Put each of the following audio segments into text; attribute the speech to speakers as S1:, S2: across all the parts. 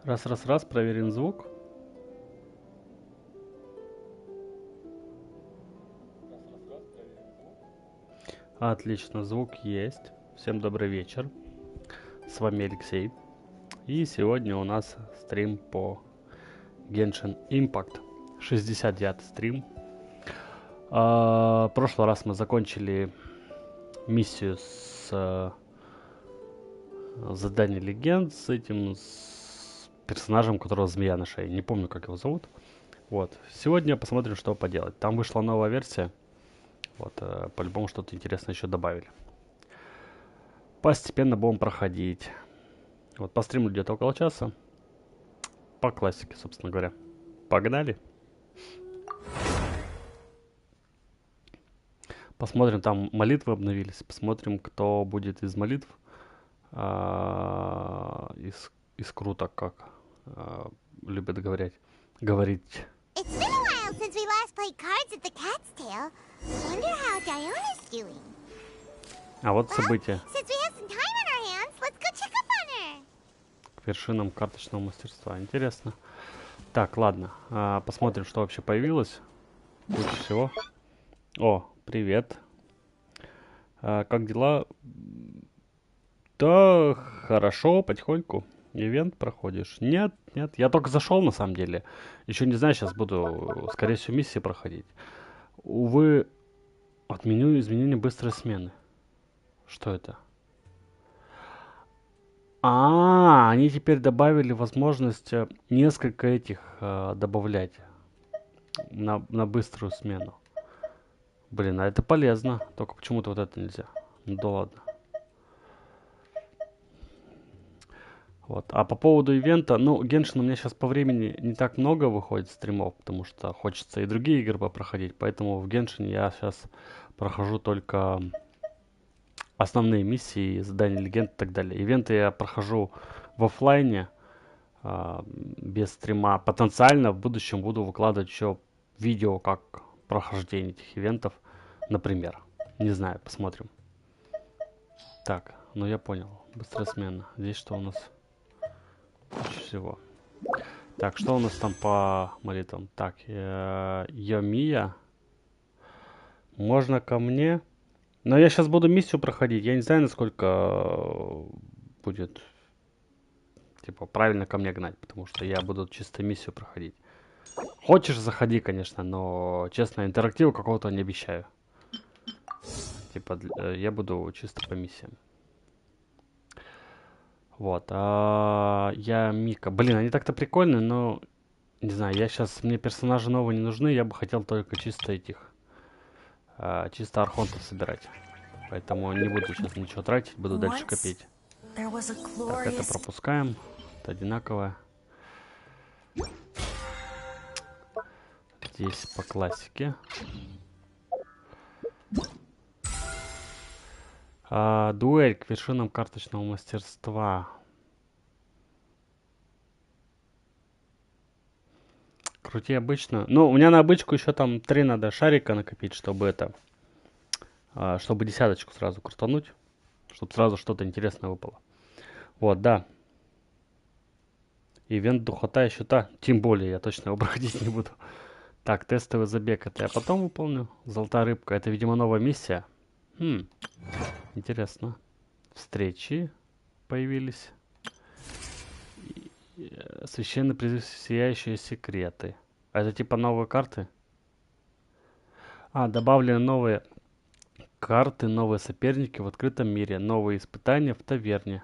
S1: Раз, проверен звук. Отлично, звук есть. Всем добрый вечер. С вами Алексей. И сегодня у нас стрим по Genshin Impact. 69-й стрим. В прошлый раз мы закончили миссию с заданием легенд, с этим с персонажем, у которого змея на шее. Не помню, как его зовут. Вот. Сегодня посмотрим, что поделать. Там вышла новая версия. Вот, по-любому что-то интересное еще добавили. Постепенно будем проходить. Вот по стриму где-то около часа. По классике, собственно говоря. Погнали. Посмотрим, там молитвы обновились. Посмотрим, кто будет из молитв. Из круток, как любят говорить.
S2: It's been a while since we last played cards at the Cat's Tail. Wonder how Diana's doing.
S1: А вот события.
S2: Since we have some time on our hands, let's go check up on her.
S1: К вершинам карточного мастерства. Интересно. Так, ладно. Посмотрим, что вообще появилось. Лучше всего. О, привет. Как дела? Да, хорошо, потихоньку. Ивент проходишь? Нет. Я только зашел, на самом деле. Еще не знаю, сейчас буду, скорее всего, миссии проходить. Увы, отменю изменения быстрой смены. Что это? Они теперь добавили возможность несколько этих добавлять на быструю смену. Блин, а это полезно. Только почему-то вот это нельзя. Ну да ладно. Вот. А по поводу ивента, ну, Genshin у меня сейчас по времени не так много выходит стримов, потому что хочется и другие игры попроходить, поэтому в Genshin я сейчас прохожу только основные миссии, задания легенд и так далее. Ивенты я прохожу в оффлайне, без стрима. Потенциально в будущем буду выкладывать еще видео, как прохождение этих ивентов, например. Не знаю, посмотрим. Так, ну я понял. Быстрая смена. Здесь что у нас? Лучше всего. Так, что у нас там по молитвам? Так, Йомия. Можно ко мне? Но я сейчас буду миссию проходить. Я не знаю, насколько будет, типа, правильно ко мне гнать, потому что я буду чисто миссию проходить. Хочешь, заходи, конечно, но, честно, интерактива какого-то не обещаю. Типа, я буду чисто по миссиям. Вот, я Мика. Блин, они так-то прикольные, но, не знаю, мне персонажи новые не нужны, я бы хотел только чисто чисто архонтов собирать. Поэтому не буду сейчас ничего тратить, буду дальше копить. Так, это пропускаем, это одинаковое. Здесь по классике. Дуэль к вершинам карточного мастерства. Крути обычно. Ну, у меня на обычку еще там 3 надо шарика накопить, чтобы чтобы десяточку сразу крутануть. Чтобы сразу что-то интересное выпало. Вот, да. Ивент духота еще тем более, я точно его проходить не буду. Так, тестовый забег это я потом выполню. Золотая рыбка, это, видимо, новая миссия. Интересно. Встречи появились. Священный призыв, сияющие секреты. А это типа новые карты? Добавлены новые карты, новые соперники в открытом мире, новые испытания в таверне.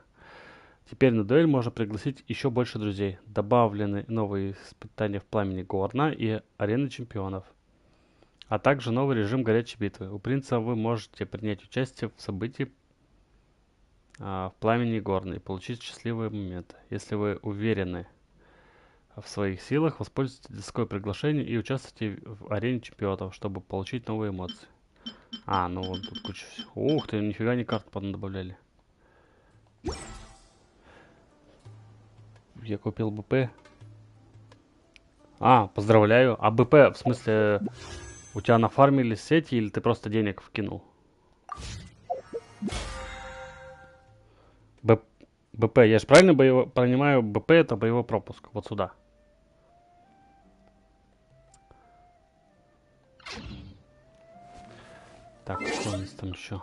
S1: Теперь на дуэль можно пригласить еще больше друзей. Добавлены новые испытания в пламени Горна и арены чемпионов. А также новый режим горячей битвы. У принца вы можете принять участие в событии в пламени Горна и получить счастливые моменты. Если вы уверены в своих силах, воспользуйтесь доской приглашения и участвуйте в арене чемпионов, чтобы получить новые эмоции. Ну вот тут куча всего. Ух ты, нифига не карт добавляли. Я купил БП. Поздравляю. А БП, в смысле, у тебя нафармили сети или ты просто денег вкинул? БП. Я же правильно понимаю, БП это боевой пропуск. Вот сюда. Так, что у нас там еще?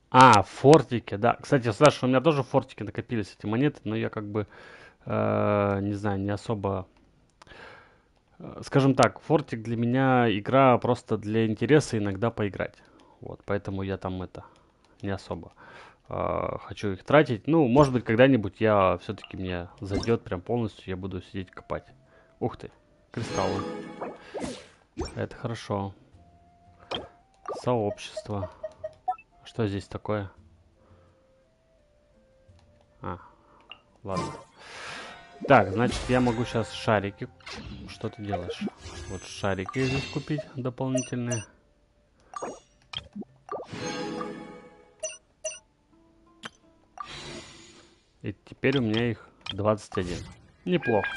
S1: А, фортики, да. Кстати, Саша, у меня тоже в фортике накопились эти монеты, но я как бы, не знаю, не особо... Скажем так, фортик для меня игра просто для интереса иногда поиграть. Вот, поэтому я там это не особо хочу их тратить. Ну, может быть, когда-нибудь я все-таки мне зайдет прям полностью, я буду сидеть копать. Ух ты, кристаллы. Это хорошо. Сообщество. Что здесь такое? А, ладно. Так, значит, я могу сейчас шарики. Что ты делаешь? Вот шарики здесь купить дополнительные. И теперь у меня их 21. Неплохо.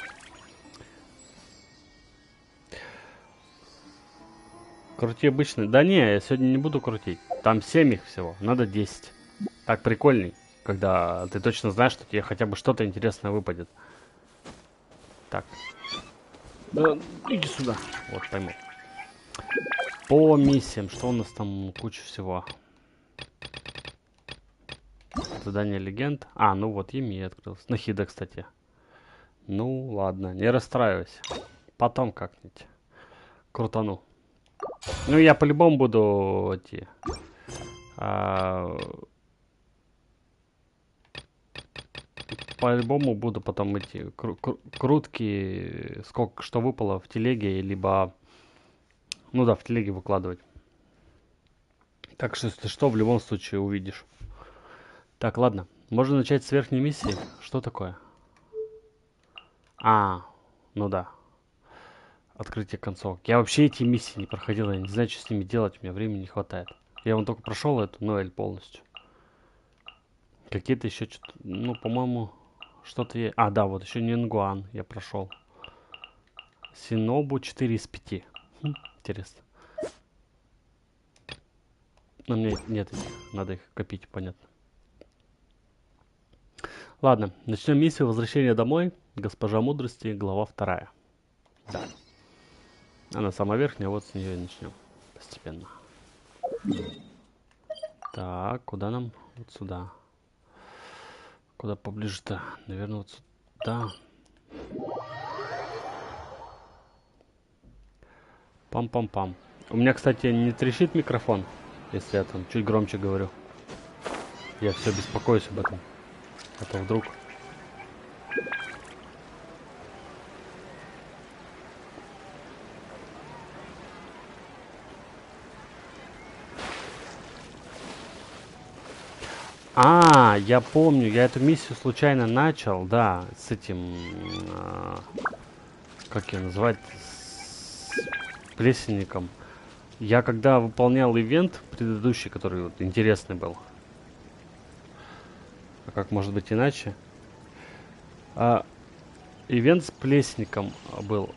S1: Крути обычный. Да не, я сегодня не буду крутить. Там 7 их всего. Надо 10. Так прикольней, когда ты точно знаешь, что тебе хотя бы что-то интересное выпадет. Так. Да, иди сюда. Вот, пойму. По миссиям. Что у нас там? Куча всего. Задание легенд. А, ну вот, Еми открылся. Нахида, кстати. Ну, ладно, не расстраивайся. Потом как-нибудь крутану. Ну, я по-любому буду эти... а, по-любому буду потом эти крутки, сколько что выпало в телеге, либо... Ну да, в телеге выкладывать. Так что, если что, в любом случае увидишь. Так, ладно. Можно начать с верхней миссии. Что такое? А, ну да. Открытие концовок. Я вообще эти миссии не проходил. Я не знаю, что с ними делать. У меня времени не хватает. Я вон только прошел эту Ноэль полностью. Какие-то еще что-то... Ну, по-моему, что-то... А, да, вот еще Нингуан я прошел. Синобу 4 из 5. Интересно. Но у меня нет этих. Надо их копить, понятно. Ладно, начнем миссию «Возвращение домой». Госпожа мудрости, глава 2. Да. Она самая верхняя, вот с нее и начнем. Постепенно. Так, куда нам? Вот сюда. Куда поближе-то? Наверное, вот сюда. Пам-пам-пам. У меня, кстати, не трещит микрофон, если я там чуть громче говорю. Я все беспокоюсь об этом. А то вдруг... А, я помню, я эту миссию случайно начал, да, с этим... как ее называть? С плесенником. Я когда выполнял ивент предыдущий, который вот интересный был. А как может быть иначе? Ивент с плесником был.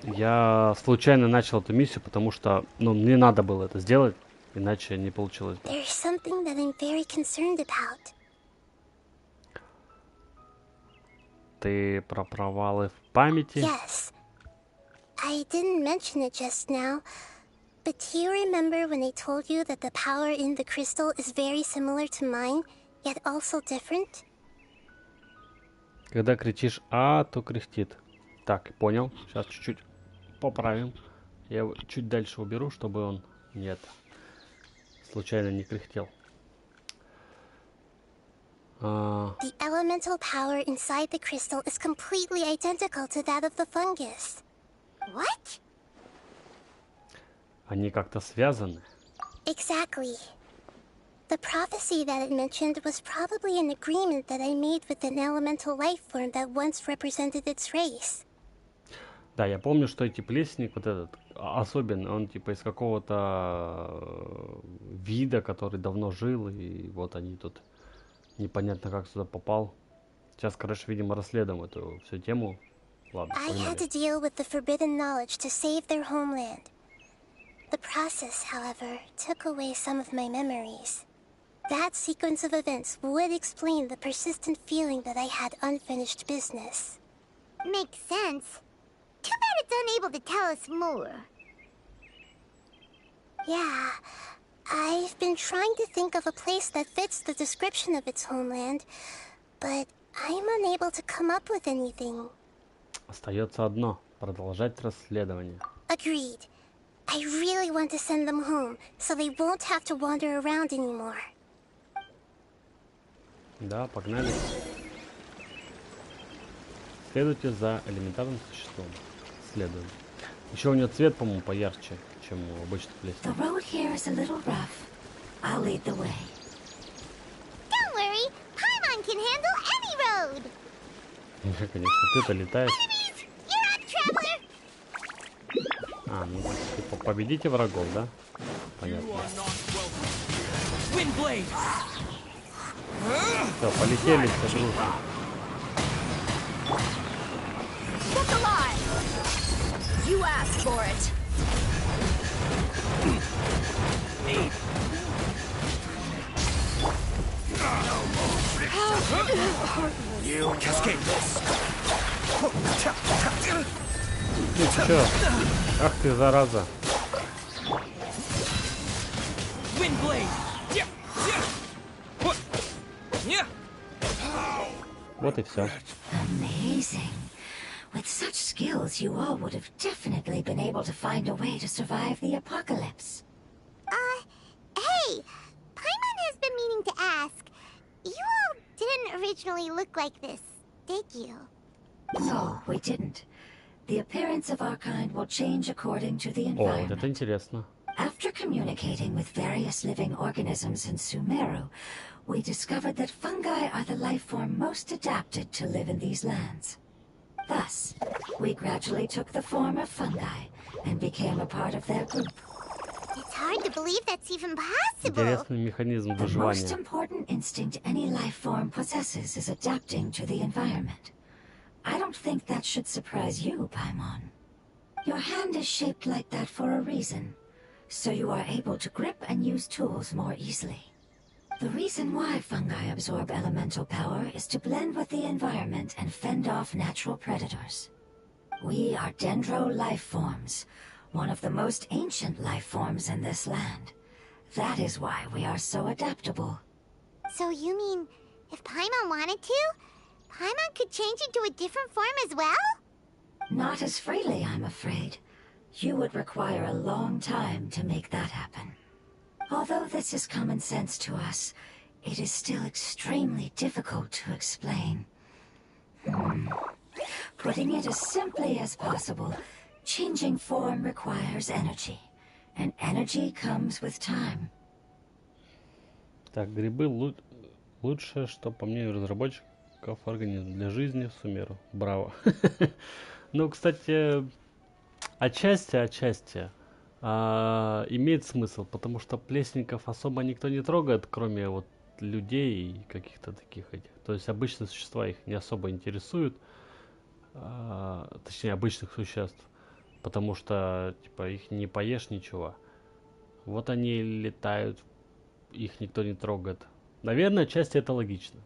S1: Я случайно начал эту миссию, потому что, ну, мне надо было это сделать, иначе не получилось бы.
S2: There's something that I'm very concerned about.
S1: Ты про провалы в памяти?
S2: Yes. I didn't mention it just now, but do you remember when I told you that the power in the crystal is very similar to mine, yet also different?
S1: Когда кричишь «А», то кряхтит. Так, понял. Сейчас чуть-чуть поправим. Я его чуть дальше уберу, чтобы он нет, случайно не кряхтел.
S2: The elemental power inside the crystal is completely identical to that of the fungus. What?
S1: Они как-то связаны.
S2: Exactly. The prophecy that it mentioned was probably an agreement that I made with an elemental life form that once represented its race.
S1: Да, я помню, что эти плесник, вот этот, особенно, он типа из какого-то вида, который давно жил, и вот они тут непонятно как сюда попал. Сейчас, короче, видимо, расследуем эту всю тему. Ладно,
S2: I had
S1: погнали.
S2: to deal with the forbidden knowledge to save their homeland. The process, however, took away some of my memories. That sequence of events would explain the persistent feeling that I had unfinished business.
S3: Makes sense. Too bad it's unable to tell us more.
S2: Yeah, I've been trying to think of a place that fits the description of its homeland, but I'm unable to come up with anything.
S1: Остается одно — продолжать расследование.
S2: Agreed. I really want to send them home, so they won't have to wander around anymore.
S1: Да, погнали. Следуйте за элементарным существом. Следуем. Еще у нее цвет, по-моему, поярче, чем у обычных лестниц.
S4: The road here is a little rough. I'll lead the way.
S3: Don't worry, Paimon can handle any road.
S1: Конечно, ты-то летаешь.
S3: Enemies, you're up, traveler.
S1: А, ну, типа, победите врагов, да? Понятно. Все, полетели все дружно.
S3: Look alive. You asked for it.
S5: You escape this.
S1: Ну чё? Ах ты, зараза. Вот и все.
S4: Amazing. With such skills, you all would have definitely been able to find a way to survive the apocalypse.
S3: Hey, Paimon has been meaning to ask. You all didn't originally look like this, did you?
S4: No, we didn't. The appearance of our kind will change according to the
S1: О, вот
S4: environment.
S1: это интересно.
S4: After communicating with various living organisms in Sumeru, we discovered that fungi are the life form most adapted to live in these lands. Thus, we gradually took the form of fungi and became a part of their group.
S3: It's hard to believe that's even possible.
S1: Интересный механизм
S4: The most
S1: выживания.
S4: important instinct any life form possesses is adapting to the environment. I don't think that should surprise you, Paimon. Your hand is shaped like that for a reason, so you are able to grip and use tools more easily. The reason why fungi absorb elemental power is to blend with the environment and fend off natural predators. We are dendro life forms, one of the most ancient life forms in this land. That is why we are so adaptable.
S3: So you mean, if Paimon wanted to, Paimon could change into a different form as well?
S4: Not as freely, I'm afraid. You would require a long time to make that happen. Although this is common sense to us, it is still extremely difficult to explain. Putting it as simply as possible, changing form requires energy, and energy comes with time.
S1: Так, грибы лучшее, что, по мнению разработчиков, организм для жизни в Сумеру. Браво. Ну, кстати, отчасти имеет смысл, потому что плесенников особо никто не трогает, кроме вот людей и каких-то таких этих. То есть обычные существа их не особо интересуют, точнее обычных существ, потому что типа их не поешь ничего. Вот они летают, их никто не трогает. Наверное, отчасти это логично.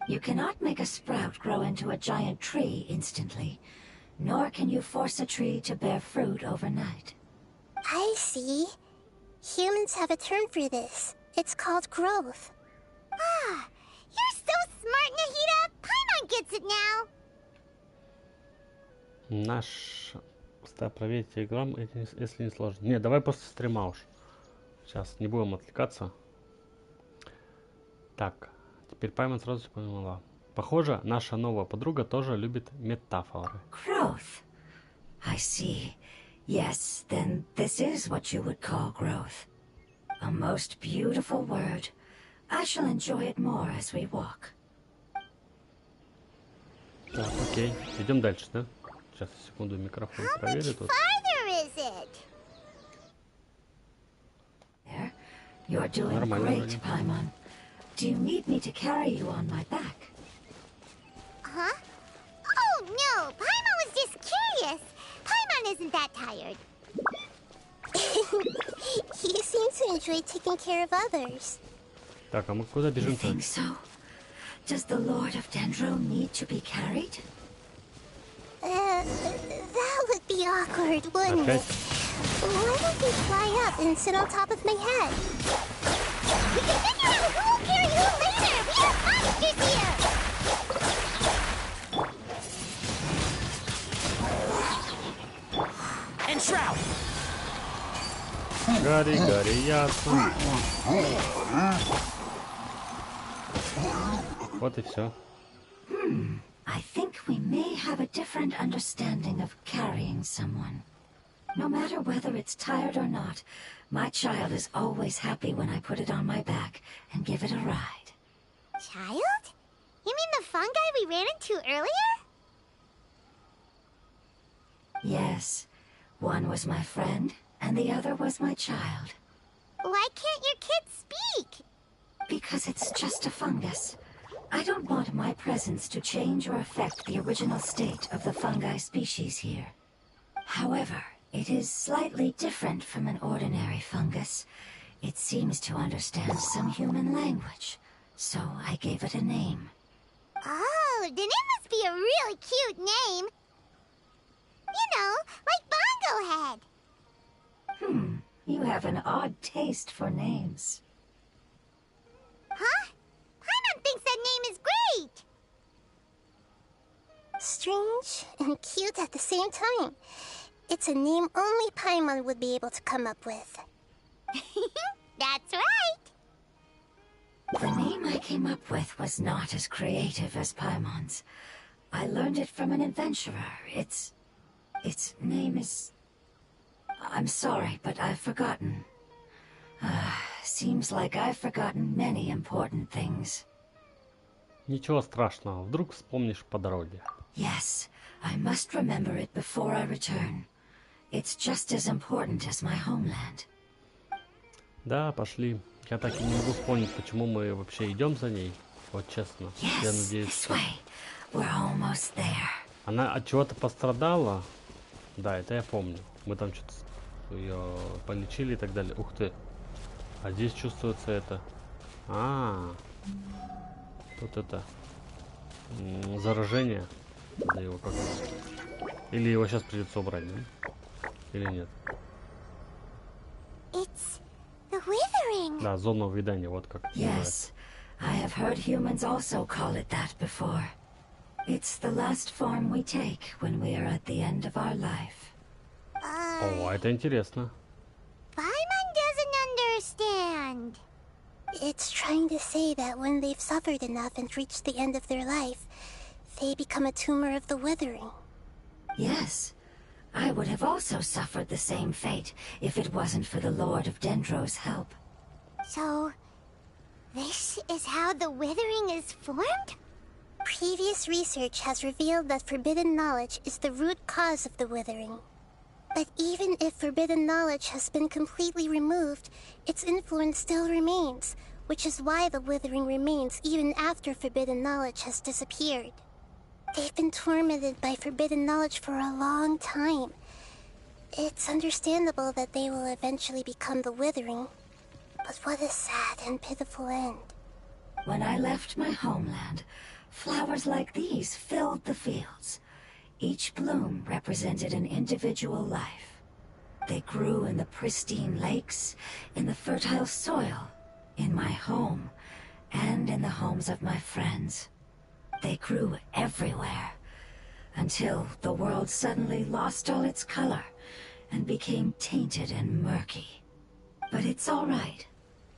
S4: You cannot make a sprout grow into a giant tree instantly, nor can you force a tree to bear fruit overnight.
S2: I see. Humans have a term for this. It's called growth.
S3: Ah, you're so smart, Nahida! Paimon gets it now!
S1: Наш... Проверить телеграм, если не сложно. Не, давай после стрима уж. Сейчас не будем отвлекаться. Так, теперь Паймон сразу поняла. Похоже, наша новая подруга тоже любит метафоры.
S4: Growth. I see. Yes, then this is what you would call growth. A most beautiful word. I shall enjoy it more as we walk.
S1: Так, окей. Идем дальше, да? Сейчас, секунду, микрофон
S3: How much
S1: проверю тут.
S3: farther is it?
S4: There. You're doing
S1: Нормально
S4: great,
S1: вроде.
S4: Paimon. Do you need me to carry you on my back?
S3: Huh? Oh, no! Paimon was just curious! Paimon isn't that tired.
S2: You seem to enjoy taking care of others.
S1: Так, а мы куда
S4: You
S1: бежим-то?
S4: think so? Does the Lord of Dendro need to be carried?
S2: That would be awkward, wouldn't
S1: Опять?
S2: it? Why don't you fly up and sit on top of my head?
S3: We can figure out who will carry who later! We have monsters here!
S5: And Shroud!
S1: Гори, гори, ясно. Вот и все.
S4: I think we may have a different understanding of carrying someone. No matter whether it's tired or not, my child is always happy when I put it on my back and give it a ride.
S3: Child? You mean the fungi we ran into earlier?
S4: Yes, one was my friend, and the other was my child.
S3: Why can't your kid speak?
S4: Because it's just a fungus. I don't want my presence to change or affect the original state of the fungi species here. However, it is slightly different from an ordinary fungus. It seems to understand some human language, so I gave it a name.
S3: Oh, then it must be a really cute name. You know, like Bongo Head.
S4: You have an odd taste for names.
S3: Huh? Paimon thinks that name is great.
S2: Strange and cute at the same time. It's a name only Paimon would be able to come up with.
S3: That's right.
S4: The name I came up with was not as creative as Paimon's. I learned it from an adventurer. Its name is... I'm sorry, but I've forgotten. Seems like I've forgotten many important things.
S1: Ничего страшного, вдруг вспомнишь по дороге.
S4: Yes, I must remember it before I return. It's just as important as my homeland.
S1: Да, пошли. Я так и не могу вспомнить, почему мы вообще идем за ней. Вот честно. Я
S4: Yes,
S1: надеюсь,
S4: this
S1: что...
S4: way. We're almost there.
S1: Она от чего-то пострадала. Да, это я помню. Мы там что-то ее полечили и так далее. Ух ты. А здесь чувствуется это. Тут это. Заражение. Да его как. Или его сейчас придется убрать, да? Или нет?
S3: It's the withering.
S1: Да, зона увядания, вот как это называется.
S4: Yes, I have heard humans also call it that before. It's the last form we take when we are at the end of our life.
S1: О, это интересно.
S3: Paimon doesn't understand.
S2: It's trying to say that when they've suffered enough and reached the end of their life, they become a tumor of the withering.
S4: Yes, I would have also suffered the same fate if it wasn't for the Lord of Dendro's help.
S3: So, this is how the withering is formed?
S2: Previous research has revealed that forbidden knowledge is the root cause of the withering. But even if forbidden knowledge has been completely removed, its influence still remains, which is why the withering remains even after forbidden knowledge has disappeared. They've been tormented by forbidden knowledge for a long time. It's understandable that they will eventually become the withering. But what a sad and pitiful end.
S4: When I left my homeland, flowers like these filled the fields. Each bloom represented an individual life. They grew in the pristine lakes, in the fertile soil, in my home, and in the homes of my friends. They grew everywhere, until the world suddenly lost all its color and became tainted and murky. But it's all right.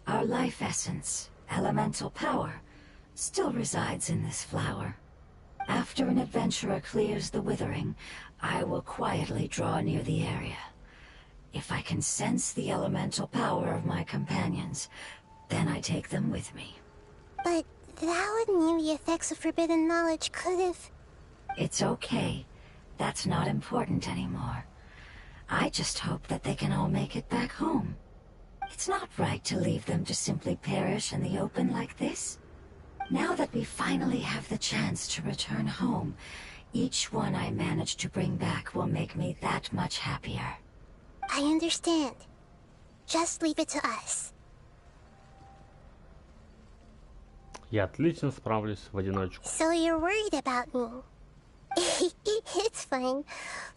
S4: Our life essence, elemental power, still resides in this flower. After an adventurer clears the withering, I will quietly draw near the area. If I can sense the elemental power of my companions, then I take them with me.
S2: But that would mean the effects of forbidden knowledge could have...
S4: It's okay. That's not important anymore. I just hope that they can all make it back home. It's not right to leave them to simply perish in the open like this. Now that we finally have the chance to return home, each one I manage to bring back will make me that much happier.
S2: I understand. Just leave it to us.
S1: Я отлично справлюсь в одиночку.
S2: So you're worried about me? It's fine.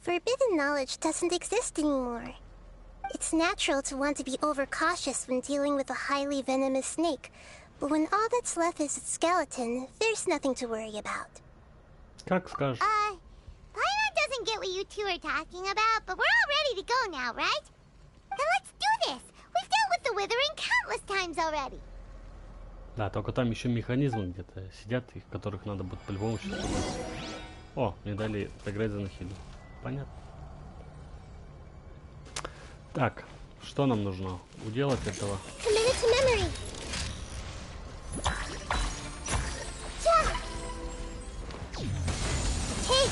S2: Forbidden knowledge doesn't exist anymore. It's natural to want to be overcautious when dealing with a highly venomous snake, but when all that's left is its skeleton, there's nothing to worry about.
S1: Как скажешь.
S3: Paimon doesn't get what you two are talking about, but we're all ready to go now, right? Then let's do this! We've dealt with the withering countless times already!
S1: Да, только там еще механизмы где-то сидят, их которых надо будет по-любому сейчас убрать. О, мне дали доиграть за Нахиду. Понятно. Так, что нам нужно уделать этого?
S2: Commit to memory. Hey!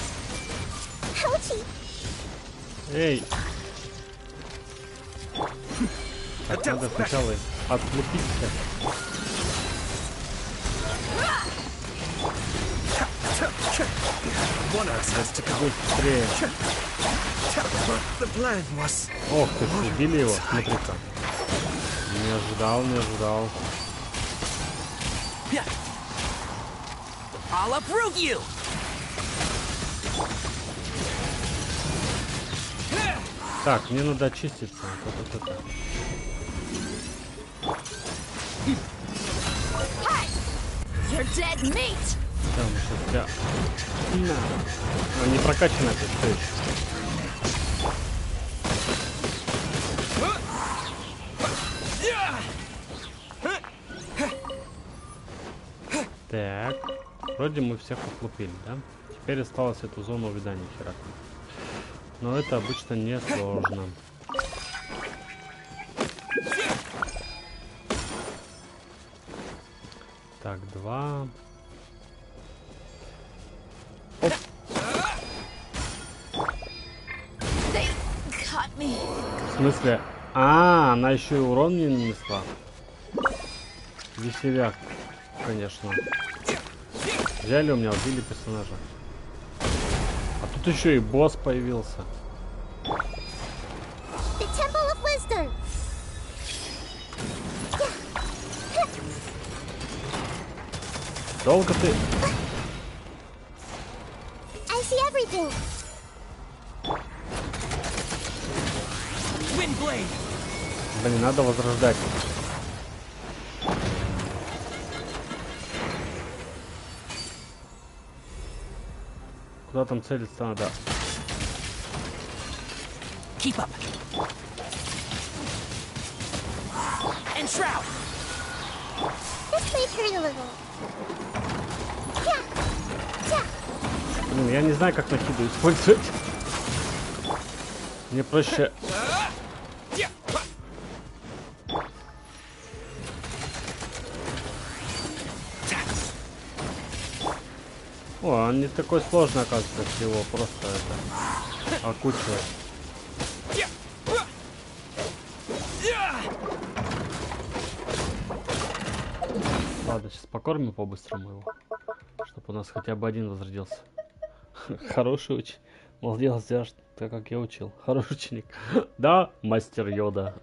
S2: Ouchie!
S1: Эй! Так, надо сначала отлупиться.
S5: One access to come.
S1: Быстрее.
S5: The plan was.
S1: Ох ты, убили его, смотри-ка. Не ожидал, не ожидал.
S5: I'll uproot you.
S1: Так, мне надо очиститься. Вот.
S3: You're dead meat!
S1: Там сейчас тебя... На. Не прокачано это все еще. Так, вроде мы всех отлупили, да? Теперь осталось эту зону увядания херакнуть. Но это обычно не сложно. Так, 2. Оп. В смысле? Она еще и урон мне нанесла. Веселяк, конечно. Взяли у меня, убили персонажа. А тут еще и босс появился.
S2: The Temple of Wisdom.
S1: Долго ты?
S2: I see everything.
S5: Windblade.
S1: Блин, надо возрождать. Куда там целиться надо?
S5: Keep up. And shroud.
S2: This may hurt a little.
S1: Блин, я не знаю, как Нахиду использовать. Мне проще... О, он не такой сложный, оказывается, его просто это окучивать. Ладно, сейчас покормим по-быстрому его, чтобы у нас хотя бы один возродился. Хороший ученик. Молодец, так как я учил. Хороший ученик. Да, мастер Йода.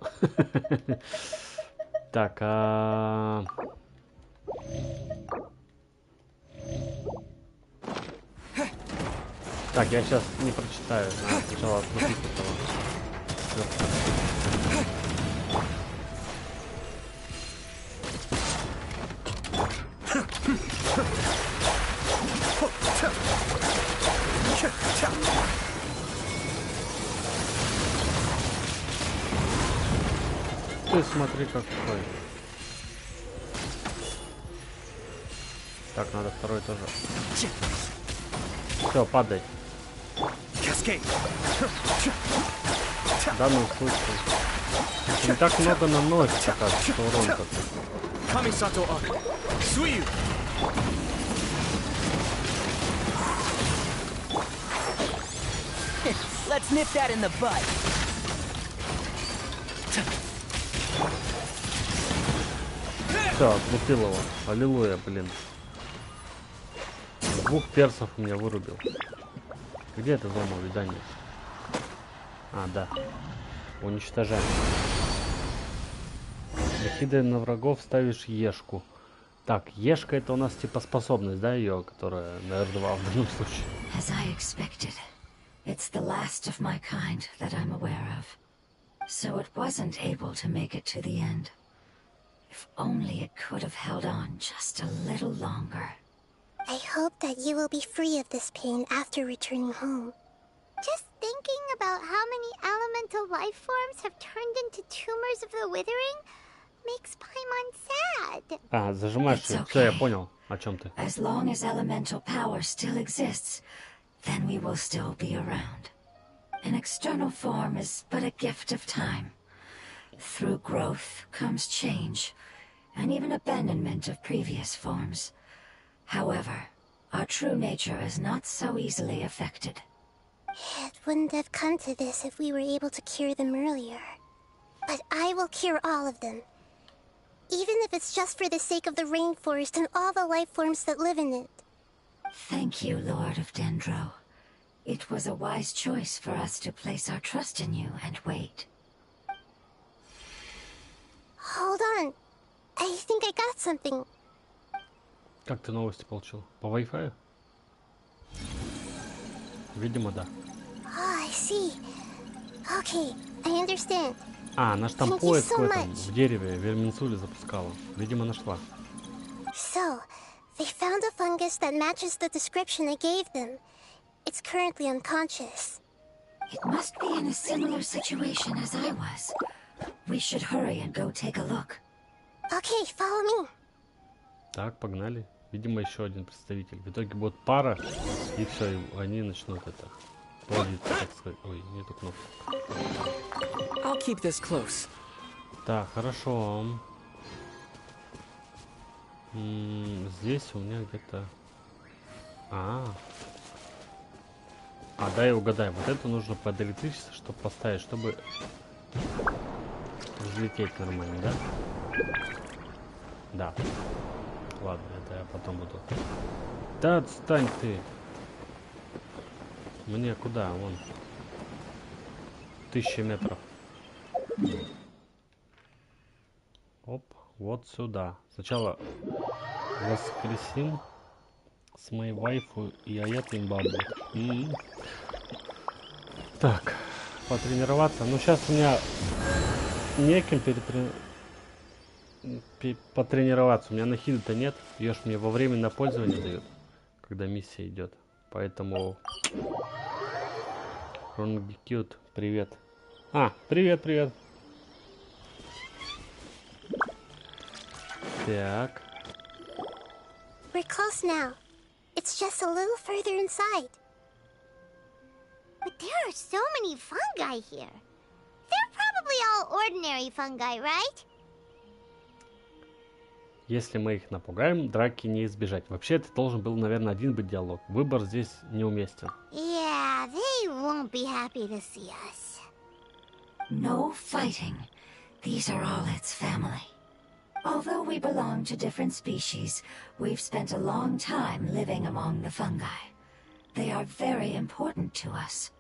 S1: Так, Так, я сейчас не прочитаю. Надо сначала отлупить этого. Ты смотри какой. Так, надо второй тоже. Все, падай. В данном случае не так много наносит, оказывается, урон какой.
S5: Let's nip that in the bud.
S1: Все, отлупил его. Аллилуйя, блин. Двух персов у меня вырубил. Где эта зона увядания? А, да. Уничтожаем. Накидывая на врагов, ставишь Ешку. Так, Ешка это у нас типа способность, да, ее, которая на R2 в данном случае.
S4: As I expected, it's the last of my kind that I'm aware of. So it wasn't able to make it to the end. If only it could have held on just a little longer.
S2: I hope that you will be free of this pain after returning home.
S3: Just thinking about how many elemental life forms have turned into tumors of the withering makes Paimon sad.
S1: А, зажимаешь
S4: It's
S1: её. Все, я
S4: okay.
S1: понял, о чем ты.
S4: As long as elemental power still exists, then we will still be around. An external form is but a gift of time. Through growth comes change, and even abandonment of previous forms. However, our true nature is not so easily affected.
S2: It wouldn't have come to this if we were able to cure them earlier. But I will cure all of them. Even if it's just for the sake of the rainforest and all the life forms that live in it.
S4: Thank you, Lord of Dendro. It was a wise choice for us to place our trust in you and wait.
S2: Hold on. I think I got something.
S1: Как ты новости получил? По Wi-Fi? Видимо, да.
S2: Oh, I see. Okay, I understand.
S1: А, она ж там
S2: Thank you
S1: поиск
S2: so
S1: в этом,
S2: much.
S1: в дереве, Верминсуле запускала. Видимо, нашла.
S2: So, they found a fungus that matches the description I gave them. It's currently unconscious.
S4: It must be in a similar situation as I was. We should hurry and go take a look.
S2: Okay, follow me.
S1: Так, погнали. Видимо, еще один представитель. В итоге будет пара, и все, и они начнут это плодиться, так сказать. Ой, не ту кнопку.
S5: I'll keep this close.
S1: Так, хорошо. Здесь у меня где-то... дай угадай. Вот это нужно под электричество, чтобы поставить, чтобы взлететь нормально, да? Да. Ладно, это я потом буду. Да отстань ты. Мне куда? Вон. 1000 метров. Оп, вот сюда. Сначала воскресим с моей вайфу и аят имба будет. Так, потренироваться. Ну, сейчас у меня неким потренироваться. У меня нахида-то нет. Ее ж мне во временное пользование дают, когда миссия идет. Поэтому... Ронгикют, привет. Привет, привет. Так.
S2: We're close now. It's just a little further inside.
S3: But there are so many fungi here. They're probably all ordinary fungi, right?
S1: Если мы их напугаем, драки не избежать. Вообще, это должен был, наверное, один быть диалог. Выбор здесь неуместен.
S3: Yeah, they won't be happy to see us.
S4: No fighting. These are all its family. Although we belong to different species, we've spent a long time living among the fungi. They are very important to us.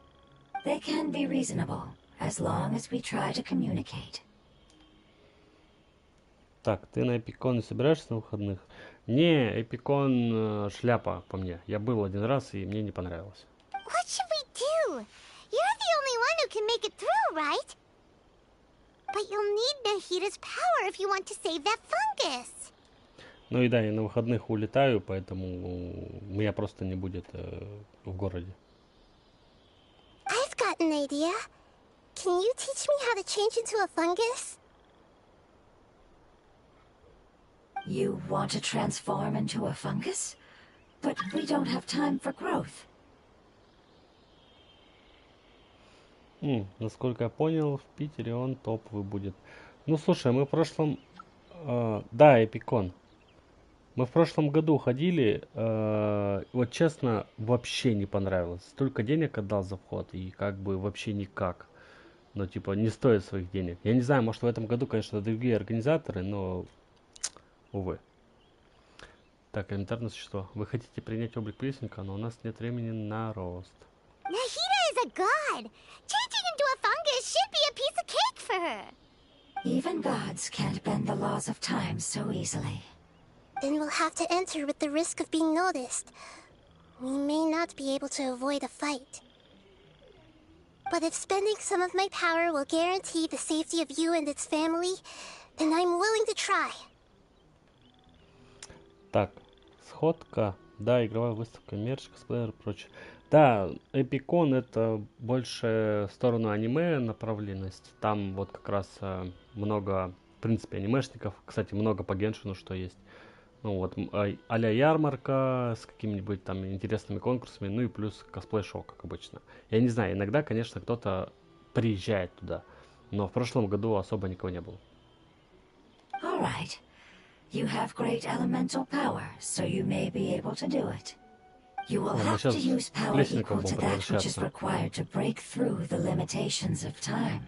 S4: They can be reasonable, as long as we try to communicate.
S1: Так, ты на Эпикон не собираешься на выходных? Не, Эпикон шляпа по мне. Я был один раз, и мне не понравилось.
S3: What should we do? You're the only one who can make it through, right? But you'll need Nahida's power if you want to save that fungus.
S1: Ну и да, я на выходных улетаю, поэтому меня просто не будет в городе.
S2: I've got an idea. Can you teach me how to change into a fungus?
S4: You want to transform into a fungus? But we don't have time for growth.
S1: Насколько я понял, в Питере он топовый будет. Ну слушай, мы в прошлом... да, Эпикон. Мы в прошлом году ходили, вот честно, вообще не понравилось. Столько денег отдал за вход, и как бы вообще никак. Ну, типа, не стоит своих денег. Я не знаю, может в этом году, конечно, другие организаторы, но, увы. Так, элементарное существо. Вы хотите принять облик песенника, но у нас нет времени на рост.
S3: Nahida is a god. Changing into a fungus should be a piece of cake for her.
S4: Even gods can't bend the laws of time so easily.
S2: Then we'll have to enter with the risk of being noticed. We may not be able to avoid a fight. But if spending some of my power will guarantee the safety of you and its family, then I'm willing to try.
S1: Так, сходка, да, игровая выставка, мерч, косплеер и прочее. Да, Эпикон это больше в сторону аниме направленность. Там вот как раз много, в принципе, анимешников. Кстати, много по Геншину, что есть. Ну вот, а-ля ярмарка с какими-нибудь там интересными конкурсами, ну и плюс косплей-шоу, как обычно. Я не знаю, иногда, конечно, кто-то приезжает туда, но в прошлом году особо никого не было.
S4: All right. You have great elemental power, so you may be able to do it. You will
S1: Мы
S4: have
S1: сейчас
S4: to use
S1: в
S4: power
S1: плесенников
S4: equal to
S1: будем
S4: that which is
S1: превращаться.
S4: required to break through the limitations of time.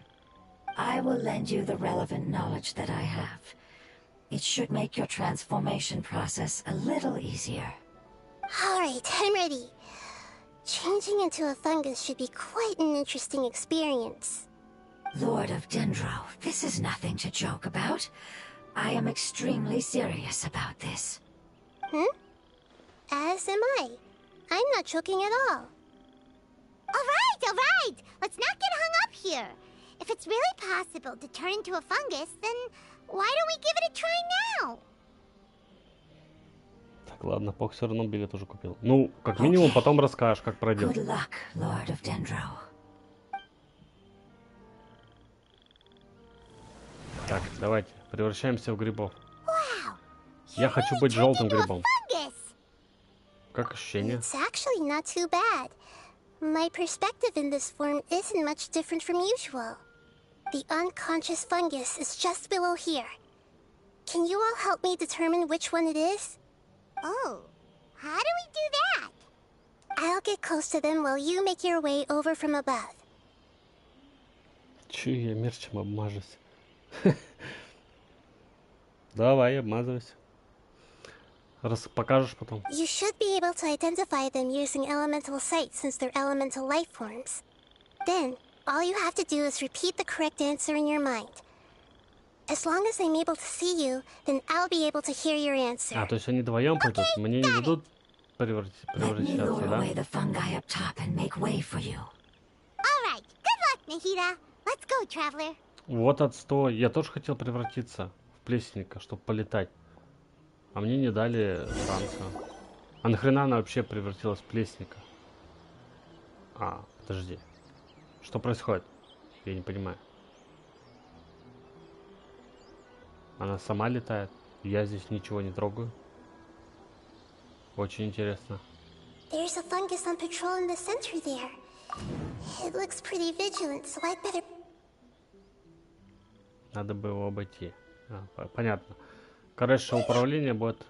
S4: I will lend you the relevant knowledge that I have. It should make your transformation process a little easier.
S2: Alright, I'm ready. Changing into a fungus should be quite an interesting experience.
S4: Lord of Dendro, this is nothing to joke about. I am extremely serious about this.
S2: As am I. I'm not joking at all.
S3: Alright! Let's not get hung up here. If it's really possible to turn into a fungus, then why don't we give it a try now?
S1: Так, ладно, Пок все равно билет уже купил. Ну, как минимум, потом расскажешь, как пройдет.
S4: Good luck, Lord of Dendro.
S1: Так, давайте, превращаемся в грибов.
S3: Wow!
S1: Я хочу быть желтым грибом.
S3: Fungus!
S1: Как ощущение?
S2: It's actually not too bad. My perspective in this form isn't much different from usual. The unconscious fungus is just below here. Can you all help me determine which one it is?
S3: Oh, how do we do that?
S2: I'll get close to them while you make your way over from above.
S1: Че я мерчем обмажусь? Давай, обмазывайся. Раз покажешь потом.
S2: You should be able to identify them using elemental sight since they're elemental life forms. Then, all you have to do is repeat the correct answer in your mind. As long as I'm able to see you, then I'll be able to hear your answer.
S1: А, то есть они вдвоем пойдут? Мне не дадут
S4: Let me
S1: превращаться,
S4: lure
S1: да?
S4: away the fungi up top and make way for you.
S3: Alright, good luck, Nahida. Let's go, Traveler.
S1: Вот отстой. Я тоже хотел превратиться в плесенника, чтобы полетать. А мне не дали шанса. А нахрена она вообще превратилась в плесника? А, подожди. Что происходит? Я не понимаю. Она сама летает. Я здесь ничего не трогаю. Очень интересно.
S2: There's a fungus on patrol in the center there. It looks pretty vigilant, so I'd better...
S1: Надо бы его обойти. Понятно. Короче, управление будет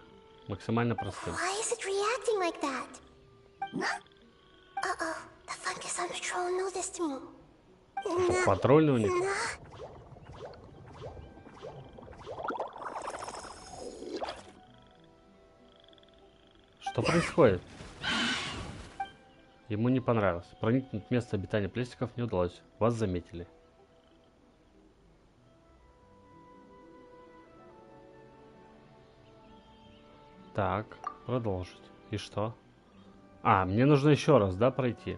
S1: максимально простым.
S2: Why is it reacting like that? Uh-oh, the fungus on patrol noticed me.
S1: Что, патрульный у них? Что происходит? Ему не понравилось. Проникнуть в место обитания плесников не удалось. Вас заметили. Так, продолжить. И что? А, мне нужно еще раз, да, пройти?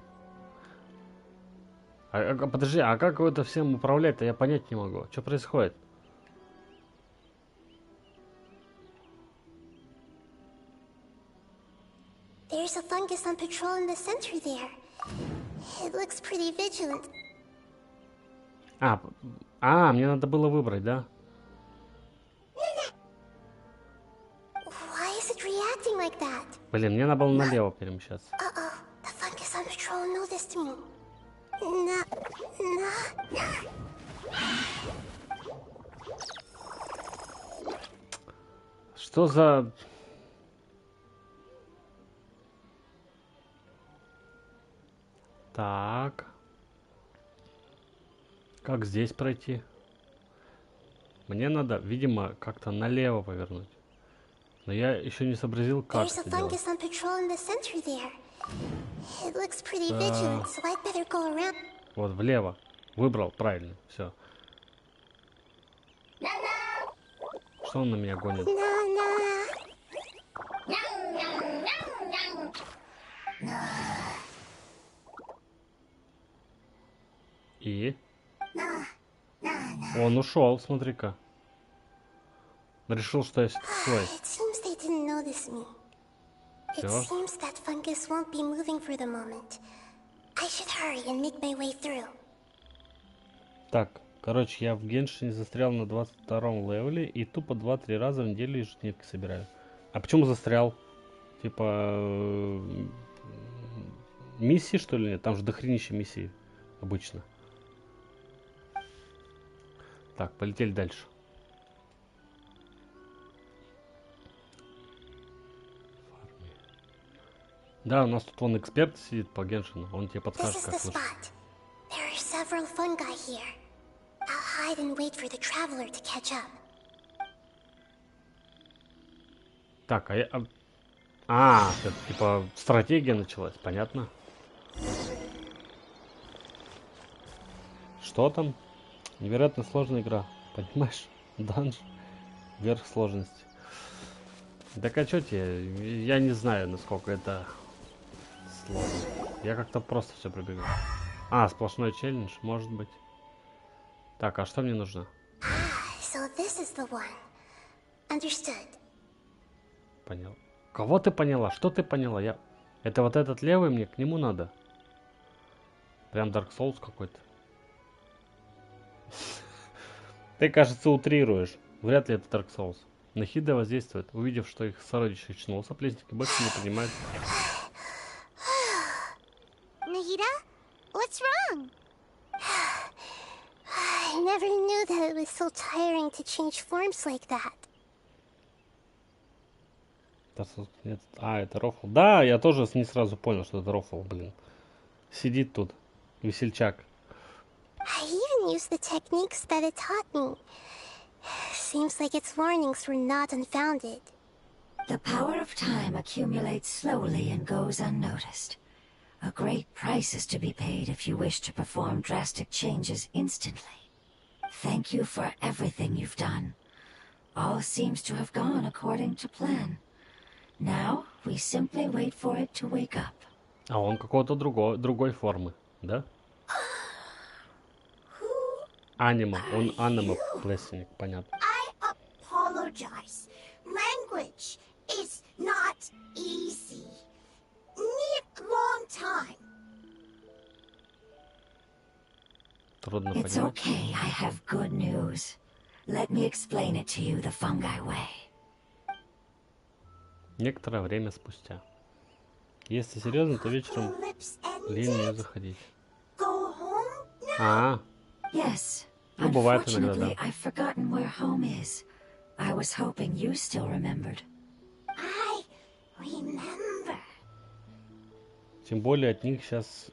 S1: Подожди, а как это всем управлять-то? Я понять не могу. Что происходит?
S2: There's a fungus on patrol in the center there. It looks pretty vigilant.
S1: Мне надо было выбрать, да?
S2: Why is it reacting like that?
S1: Блин, мне надо было налево перемещаться.
S2: Uh-oh, the fungus on patrol noticed me.
S1: Что за... Так. Как здесь пройти? Мне надо, видимо, как-то налево повернуть. Но я еще не сообразил, как
S2: There's a
S1: это делать.
S2: fungus on patrol in the center there. It looks pretty vigilant, so I'd better go around.
S1: Вот, влево. Выбрал, правильно, все. Что он на меня гонит? И? Он ушел, смотри-ка. Решил, что я свой.
S2: It seems they didn't notice me. It
S1: Всё?
S2: seems that fungus won't be moving for the moment. I should hurry and make my way through.
S1: Так, короче, я в Геншине застрял на 22-м левеле и тупо 2-3 раза в неделю ежедневки собираю. А почему застрял? Типа... миссии, что ли, нет? Там же дохренища миссий обычно. Так, полетели дальше. Да, у нас тут вон эксперт сидит по Геншину. Он тебе
S2: This
S1: подскажет,
S2: is the
S1: как лучше.
S2: spot. There are several fungi here. I'll hide and wait for the traveler to catch up.
S1: Так, это типа стратегия началась, понятно? Что там? Невероятно сложная игра, понимаешь? Данж, верх сложности. Так а чё тебе? Я не знаю, насколько это сложно. Я как-то просто все пробегаю. А, сплошной челлендж, может быть. Так, а что мне нужно?
S2: So this is the one. Understood.
S1: Понял. Кого ты поняла? Что ты поняла? Это вот этот левый, мне к нему надо. Прям Dark Souls какой-то. Ты, кажется, утрируешь. Вряд ли это Dark Souls. Нахида воздействует. Увидев, что их сородич очнулся, пленники больше не понимают.
S3: Nahida? What's wrong?
S2: I never knew that it was so tiring to change forms like that.
S1: Нет. А, это рофл. Да, я тоже не сразу понял, что это рофл, блин. Сидит тут. Весельчак.
S2: I even used the techniques that it taught me. Seems like its warnings were not unfounded.
S4: The power of time accumulates slowly and goes unnoticed. A great price is to be paid if you wish to perform drastic changes instantly. Thank you for everything you've done. All seems to have gone according to plan. Now, we simply wait for it to wake up.
S1: А он какого-то другой формы, да? Анима. Он анима плесенник, понятно.
S3: I apologize. Language is not easy. Need long time.
S1: Трудно
S4: It's
S1: понимать.
S4: okay, I have good news. Let me explain it to you the fungi way.
S1: Некоторое время спустя. Если серьезно, то вечером
S3: Lips
S1: лень не
S3: ended.
S1: заходить.
S3: Go home now.
S1: А,
S4: Yes.
S1: Ну, бывает иногда,
S4: Unfortunately,
S1: да.
S4: I've forgotten where home is. I was hoping you still remembered.
S3: I remember.
S1: Тем более от них сейчас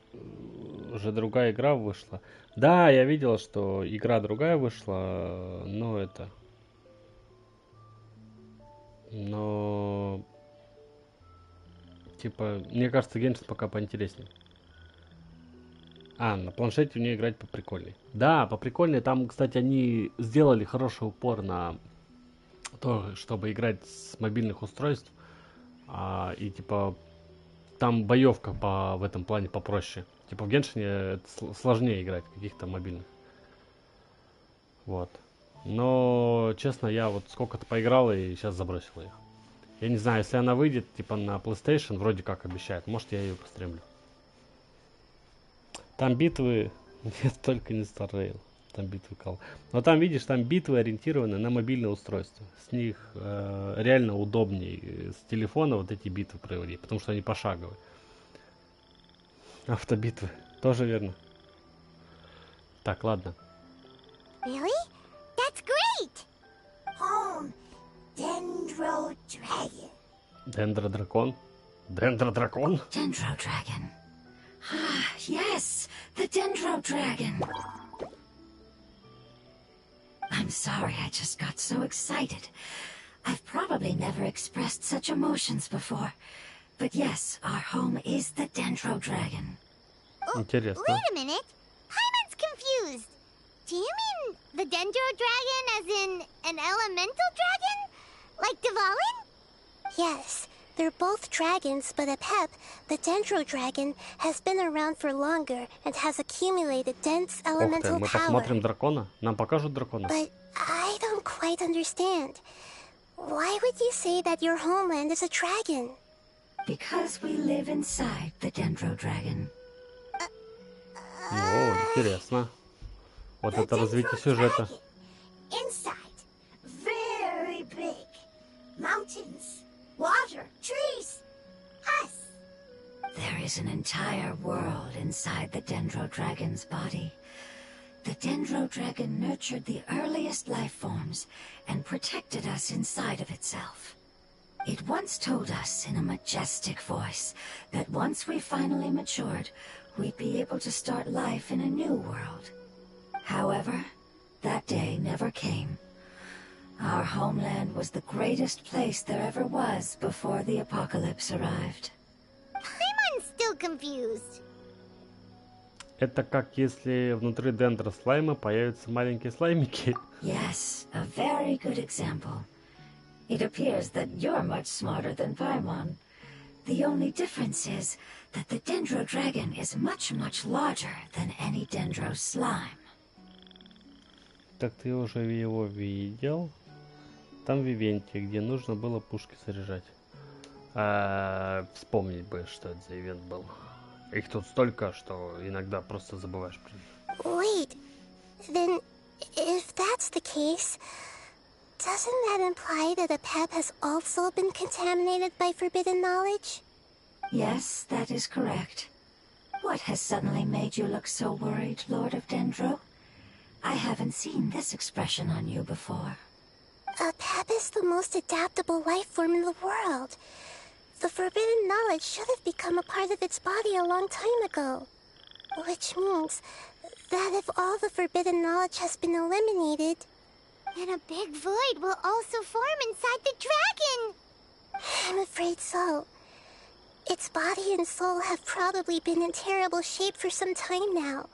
S1: уже другая игра вышла. Да, я видел, что игра другая вышла, но это... Но... Типа, мне кажется, Genshin пока поинтереснее. А, на планшете в нее играть поприкольней. Да, поприкольнее. Там, кстати, они сделали хороший упор на то, чтобы играть с мобильных устройств. И типа там боевка в этом плане попроще. Типа в Геншине сложнее играть каких-то мобильных. Вот. Но, честно, я вот сколько-то поиграл и сейчас забросил их. Я не знаю, если она выйдет, типа на PlayStation, вроде как обещают, может я ее постремлю. Там битвы... Нет, только не Star Rail. Там битвы кал. Но там, видишь, там битвы ориентированы на мобильное устройство. С них реально удобнее с телефона вот эти битвы проводить, потому что они пошаговые. Автобитвы. Тоже верно. Так, ладно.
S3: Really? That's great. Home. Dendro Dragon.
S1: Дендродракон. Дендродракон?
S4: Dendro Dragon. Ah, yes, the Dendro Dragon. I'm sorry, I just got so excited. I've probably never expressed such emotions before. But yes, our home is the Dendro Dragon.
S1: Интересно.
S3: Wait a minute. Hyman's confused. Do you mean the Dendro Dragon as in an elemental dragon? Like Dvalin?
S2: Yes, they're both dragons, but Apep, the Dendro Dragon, has been around for longer and has accumulated dense
S1: Ух ты,
S2: elemental
S1: мы
S2: power.
S1: посмотрим дракона? Нам покажут дракона?
S2: But I don't quite understand. Why would you say that your homeland is a dragon?
S4: Because we live inside the Dendro Dragon.
S1: О, интересно. Вот
S3: The
S1: это развитие
S3: Dendro
S1: сюжета.
S3: Dragon. Inside. Very big. Mountains. Water. Trees. Us.
S4: There is an entire world inside the Dendro Dragon's body. The Dendro Dragon nurtured the earliest life forms and protected us inside of itself. It once told us in a majestic voice that once we finally matured, we'd be able to start life in a new world. However, that day never came. Our homeland was the greatest place there ever was before the apocalypse arrived.
S3: I'm still confused.
S1: Это как если внутри дендра слайма появятся маленькие слаймики.
S4: Yes, a very good example. It appears that you're much smarter than Paimon. The only difference is that the Dendro Dragon is much, much larger than any Dendro slime.
S1: Так ты уже его видел? Там в ивенте, где нужно было пушки заряжать. Вспомнить бы, что это за ивент был. Их тут столько, что иногда просто забываешь.
S2: Wait, then if that's the case, doesn't that imply that Apep has also been contaminated by forbidden knowledge?
S4: Yes, that is correct. What has suddenly made you look so worried, Lord of Dendro? I haven't seen this expression on you before.
S2: Apep is the most adaptable life form in the world. The forbidden knowledge should have become a part of its body a long time ago. Which means that if all the forbidden knowledge has been eliminated,
S3: then a big void will also form inside the dragon.
S2: I'm afraid so. Its body and soul have probably been in terrible shape for some time now.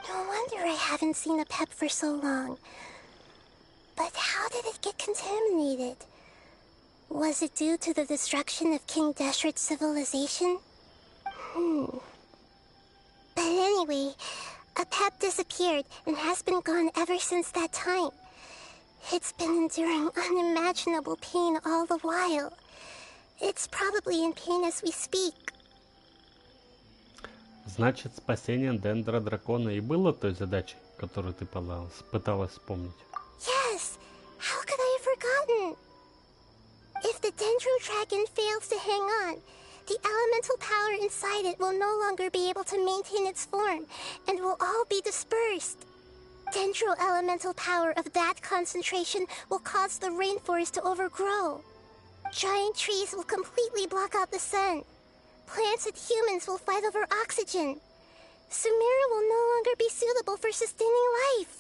S2: No wonder I haven't seen Apep for so long. But how did it get contaminated? Was it due to the destruction of King Deshret's civilization? But anyway, Apep disappeared and has been gone ever since that time. It's been enduring unimaginable pain all the while. It's probably in pain as we speak.
S1: Значит, спасение дендра дракона и было той задачей, которую ты пыталась вспомнить.
S2: Yes! How could I have forgotten? If the Dendro Dragon fails to hang on, the elemental power inside it will no longer be able to maintain its form, and will all be dispersed. Dendro elemental power of that concentration will cause the rainforest to overgrow. Giant trees will completely block out the sun. Plants and humans will fight over oxygen. Sumeru will no longer be suitable for sustaining life.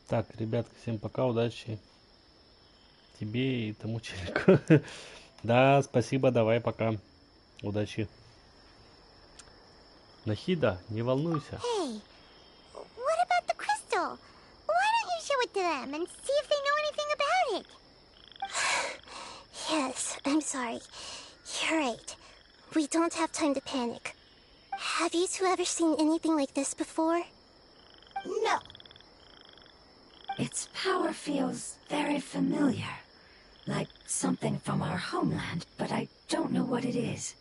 S1: Так, ребятки, всем пока, удачи тебе и тому челику. Да, спасибо, давай, пока. Удачи. Нахида, не волнуйся.
S3: Hey, what about the crystal? Why don't you show it to them and see if they know anything about it?
S2: Yes, I'm sorry. You're right. We don't have time to panic. Have you two ever seen anything like this before?
S3: No.
S4: Its power feels very familiar. Like something from our homeland, but I don't know what it is.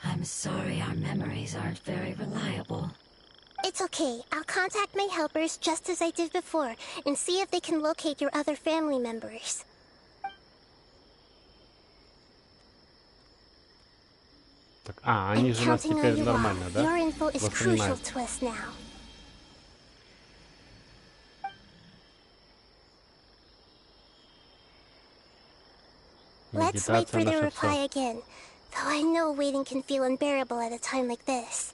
S4: I'm sorry our memories aren't very reliable.
S2: It's okay. I'll contact my helpers just as I did before and see if they can locate your other family members.
S1: Так, они
S2: I'm
S1: же нас
S2: counting on
S1: теперь
S2: you
S1: нормально,
S2: all.
S1: да?
S2: Your info is crucial
S1: Воспринимают.
S2: to us now. Let's wait
S1: Медитация
S2: for their
S1: наше
S2: reply
S1: все.
S2: again. Though I know waiting can feel unbearable at a time like this.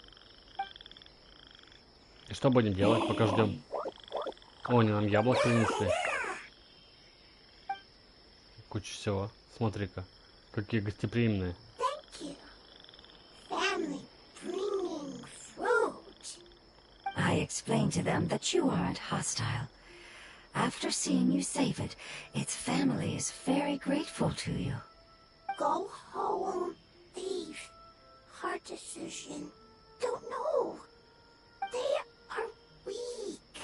S1: И что будем делать, пока ждем? О, они нам яблоко принесли. Куча всего. Смотри-ка, какие гостеприимные.
S3: Thank you. Family bringing fruit.
S4: I explained to them that you aren't hostile. After seeing you save it, its family is very grateful to you.
S2: Go home. Leave. Hard decision. Don't know. They are weak.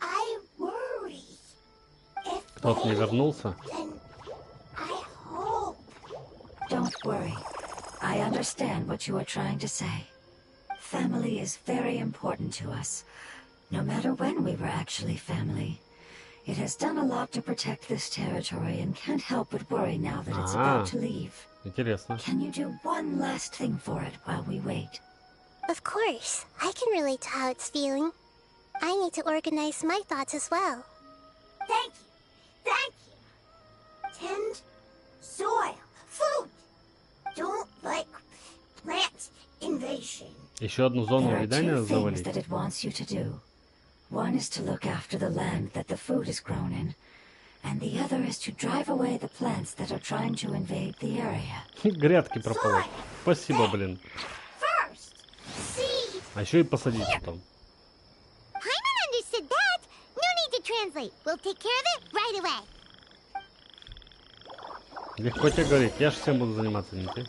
S2: I worry. If
S1: Кто-то не вернулся.
S2: then I hope.
S4: Don't worry. I understand what you are trying to say. Family is very important to us, no matter when we were actually family. It has done a lot to protect this territory and can't help but worry now that it's about to leave.
S1: Интересно.
S4: Can you do one last thing for it while we wait?
S2: Of course. I can relate to how it's feeling. I need to organize my thoughts as well. Thank you. Thank you. Tend soil. Food. Don't like plant invasion.
S1: Еще одну зону
S4: There are
S1: видания
S4: two things
S1: завалить.
S4: that it wants you to do. One is to look after the land that the food is grown in, and the other is to drive away the plants that are trying to invade the area.
S1: Грядки прополоть. Спасибо, блин.
S2: First, seed.
S1: А еще и посадить потом.
S3: Paimon understood that. No need to translate. We'll take care of it right away.
S1: Легко тебе говорить, я же всем буду заниматься, не ты.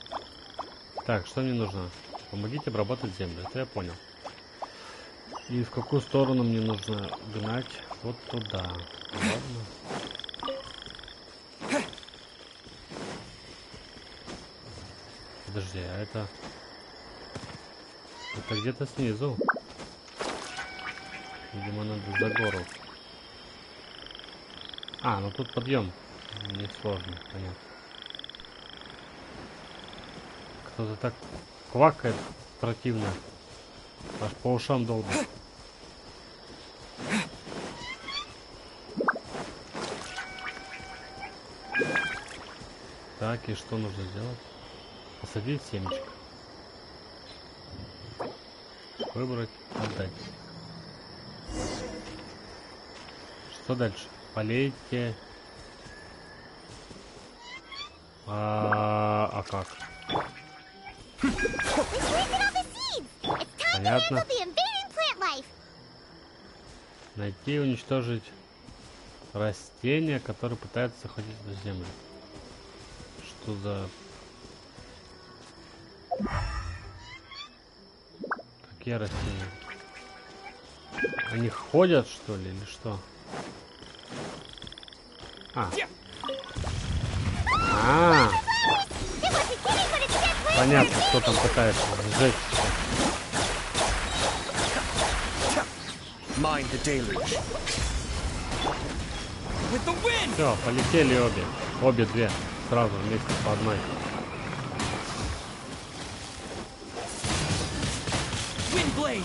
S1: Так, что мне нужно? Помогите обработать землю, это я понял. И в какую сторону мне нужно гнать? Вот туда. Ладно. Подожди, а это... Это где-то снизу. Видимо, надо за гору. А, ну тут подъем. Не сложно, понятно. Кто-то так квакает противно. Аж по ушам долбит. Так, и что нужно сделать? Посадить семечко. Выбрать, отдать. Что дальше? Полейте. А как? Понятно. Найти и уничтожить растения, которые пытаются заходить в землю. Что за... Какие растения? Они ходят, что ли, или что? Понятно, кто там пытается сжечь.
S5: Mind the deluge. With the wind!
S1: Все, полетели обе. Обе две. Сразу вместе по одной.
S5: Windblade!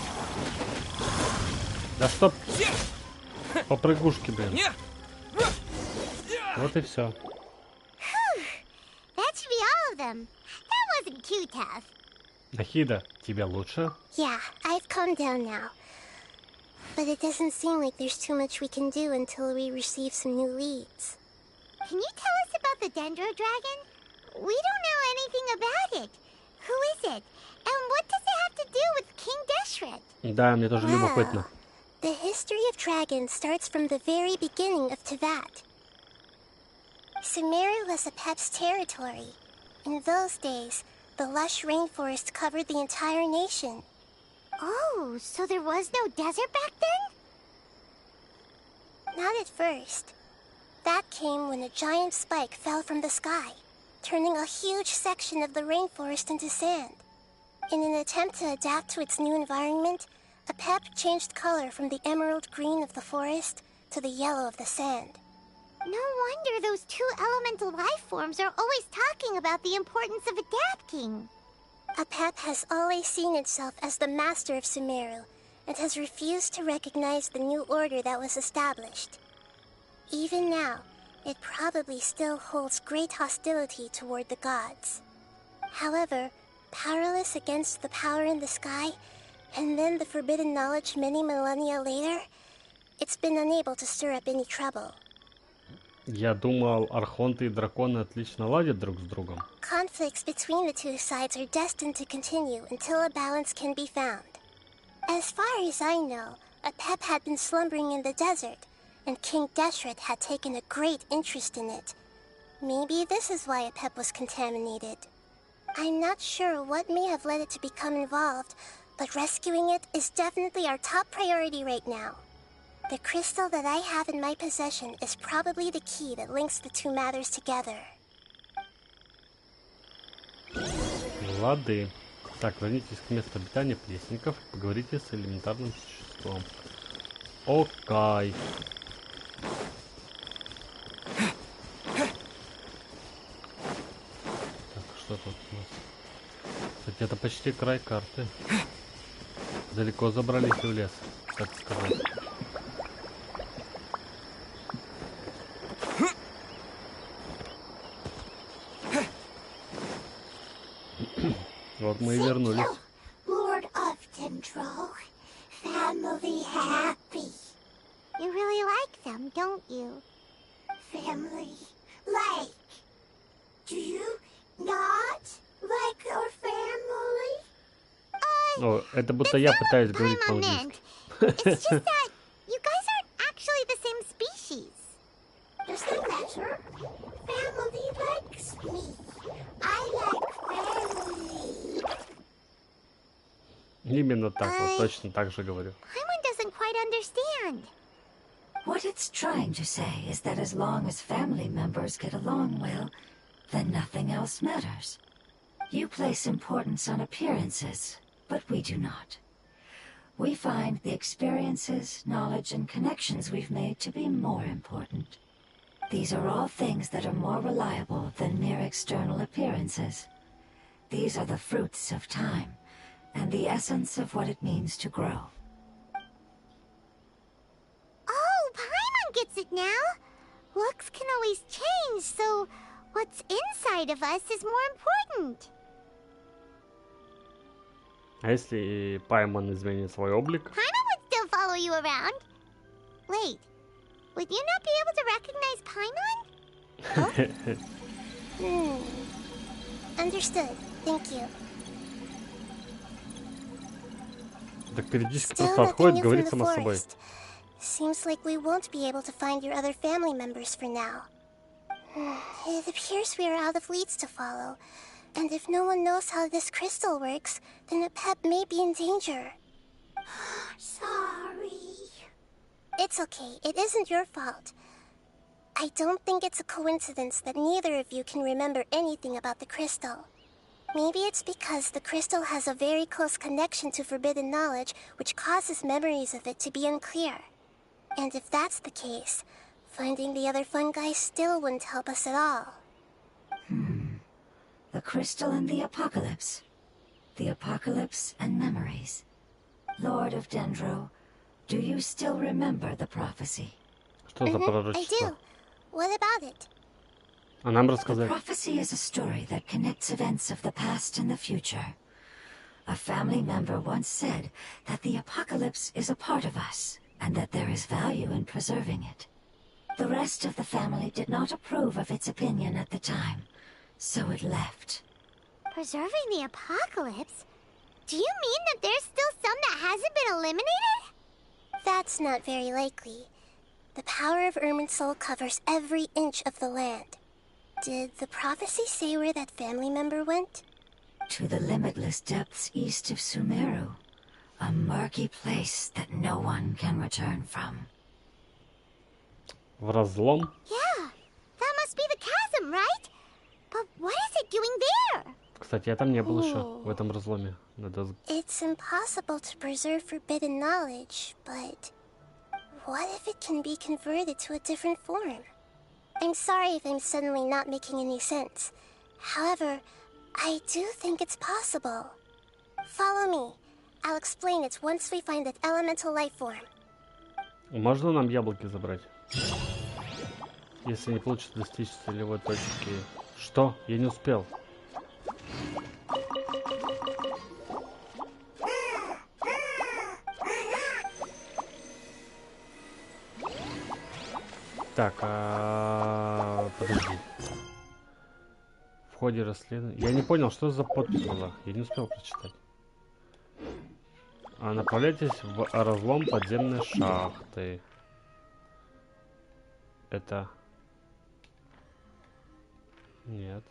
S1: Да чтоб попрыгушки, блин. Вот и все.
S3: That should be all of them. That wasn't too tough.
S1: Ахида, тебе лучше?
S2: Yeah, I've calmed down now. But it doesn't seem like there's too much we can do until we receive some new leads.
S3: Can you tell us about the Dendro Dragon? We don't know anything about it. Who is it? And what does it have to do with King Deshret?
S1: Да, мне тоже любопытно.
S2: The history of dragons starts from the very beginning of Teyvat. Sumeru was Apep's territory. In those days, the lush rainforest covered the entire nation.
S3: Oh, so there was no desert back then?
S2: Not at first. That came when a giant spike fell from the sky, turning a huge section of the rainforest into sand. In an attempt to adapt to its new environment, Apep changed color from the emerald green of the forest to the yellow of the sand.
S3: No wonder those two elemental life forms are always talking about the importance of adapting.
S2: Apep has always seen itself as the master of Sumeru, and has refused to recognize the new order that was established. Even now, it probably still holds great hostility toward the gods. However, powerless against the power in the sky, and then the forbidden knowledge many millennia later, it's been unable to stir up any trouble.
S1: Я думал, архонты и драконы отлично ладят друг с другом.
S2: Conflicts between the two sides are destined to continue until a balance can be found. As far as I know, a pep had been slumbering in the desert, and King Deshret had taken a great interest in it. Maybe this is why a pep was contaminated. I'm not sure what may have led it to become involved, but rescuing it is definitely our top priority right now. The crystal that I have in my possession is probably the key that links the two matters together.
S1: Лады. Так, вернитесь к месту обитания плесников и поговорите с элементарным существом. Окей. Так, что тут у нас? Кстати, это почти край карты. Далеко забрались в лес, так сказать. Вот мы и вернулись.
S3: Lord of Dendro, family happy. You really like them, don't you? Family, like. Do you not like your family?
S1: О, это будто я пытаюсь говорить
S3: Paimon
S1: по-английски.
S3: meant. It's just that you guys aren't actually the same species.
S2: Does that matter? Family likes me. I like family.
S1: Именно так, вот точно так же говорю.
S3: Paimon doesn't quite understand.
S4: What it's trying to say is that as long as family members get along well, then nothing else matters. You place importance on appearances, but we do not. We find the experiences, knowledge, and connections we've made to be more important. These are all things that are more reliable than mere external appearances. These are the fruits of time, and the essence of what it means to grow.
S3: Oh, Paimon gets it now. Looks can always change, so what's inside of us is more important.
S1: А если Паймон изменит свой облик?
S3: Paimon would still follow you around. Wait, would you not be able to recognize Paimon?
S2: Understood. Thank you.
S1: Так периодически
S2: Still
S1: просто
S2: nothing
S1: отходит,
S2: new from
S1: говорит
S2: the
S1: сама с собой.
S2: forest. Seems like we won't be able to find your other family members for now. It appears we are out of leads to follow. And if no one knows how this crystal works, then a pep may be in danger.
S3: Sorry.
S2: It's okay. It isn't your fault. I don't think it's a coincidence that neither of you can remember anything about the crystal. Maybe it's because the crystal has a very close connection to forbidden knowledge, which causes memories of it to be unclear. And if that's the case, finding the other fungi still wouldn't help us at all.
S4: The crystal and the apocalypse. The apocalypse and memories. Lord of Dendro, do you still remember the prophecy?
S1: Что за
S2: I
S1: пророчество?
S2: do. What about it?
S1: А нам
S4: The
S1: рассказать.
S4: prophecy is a story that connects events of the past and the future. A family member once said that the apocalypse is a part of us, and that there is value in preserving it. The rest of the family did not approve of its opinion at the time, so it left.
S3: Preserving the apocalypse? Do you mean that there's still some that hasn't been eliminated?
S2: That's not very likely. The power of Irminsul covers every inch of the land. Did the prophecy say where that family member went?
S4: To the limitless depths east of Sumeru, a murky place that no one can return from.
S1: В разлом?
S3: Yeah, that must be the chasm, right? But what is it doing there?
S1: Кстати, я там не был еще, в этом разломе. Надо...
S2: It's impossible to preserve forbidden knowledge, but what if it can be converted to a different form? I'm sorry if I'm suddenly not making any sense. However, I do think it's possible. Follow me. I'll explain it once we find that elemental life form.
S1: Можно нам яблоки забрать? Если не получится достичь целевой точки. Что? Я не успел. Так, подожди. В ходе расследования... Я не понял, что за подпись была. Я не успел прочитать. Направляйтесь в разлом подземной шахты. Это... Нет.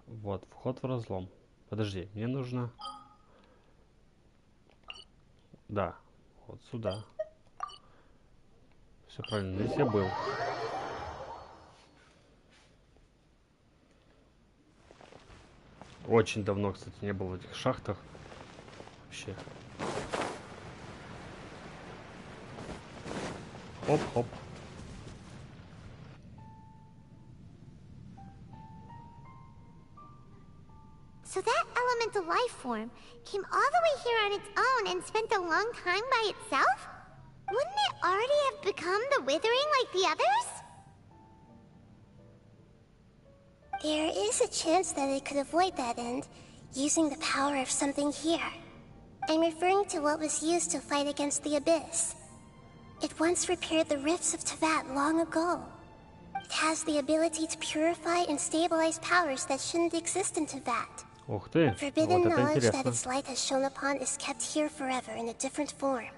S1: Вот, вход в разлом. Подожди, мне нужно... Да, вот сюда. Все правильно, здесь я был. Очень давно, кстати, не был в этих шахтах. Вообще. Хоп-хоп.
S3: So that elemental life form came all the way here on its own and spent a long time by itself? Wouldn't it already have become the Withering like the others?
S2: There is a chance that it could avoid that end, using the power of something here. I'm referring to what was used to fight against the Abyss. It once repaired the rifts of Tevat long ago. It has the ability to purify and stabilize powers that shouldn't exist in Tevat.
S1: Ух ты,
S2: Forbidden
S1: вот это
S2: knowledge that
S1: интересно.
S2: its light has shone upon is kept here forever in a different form.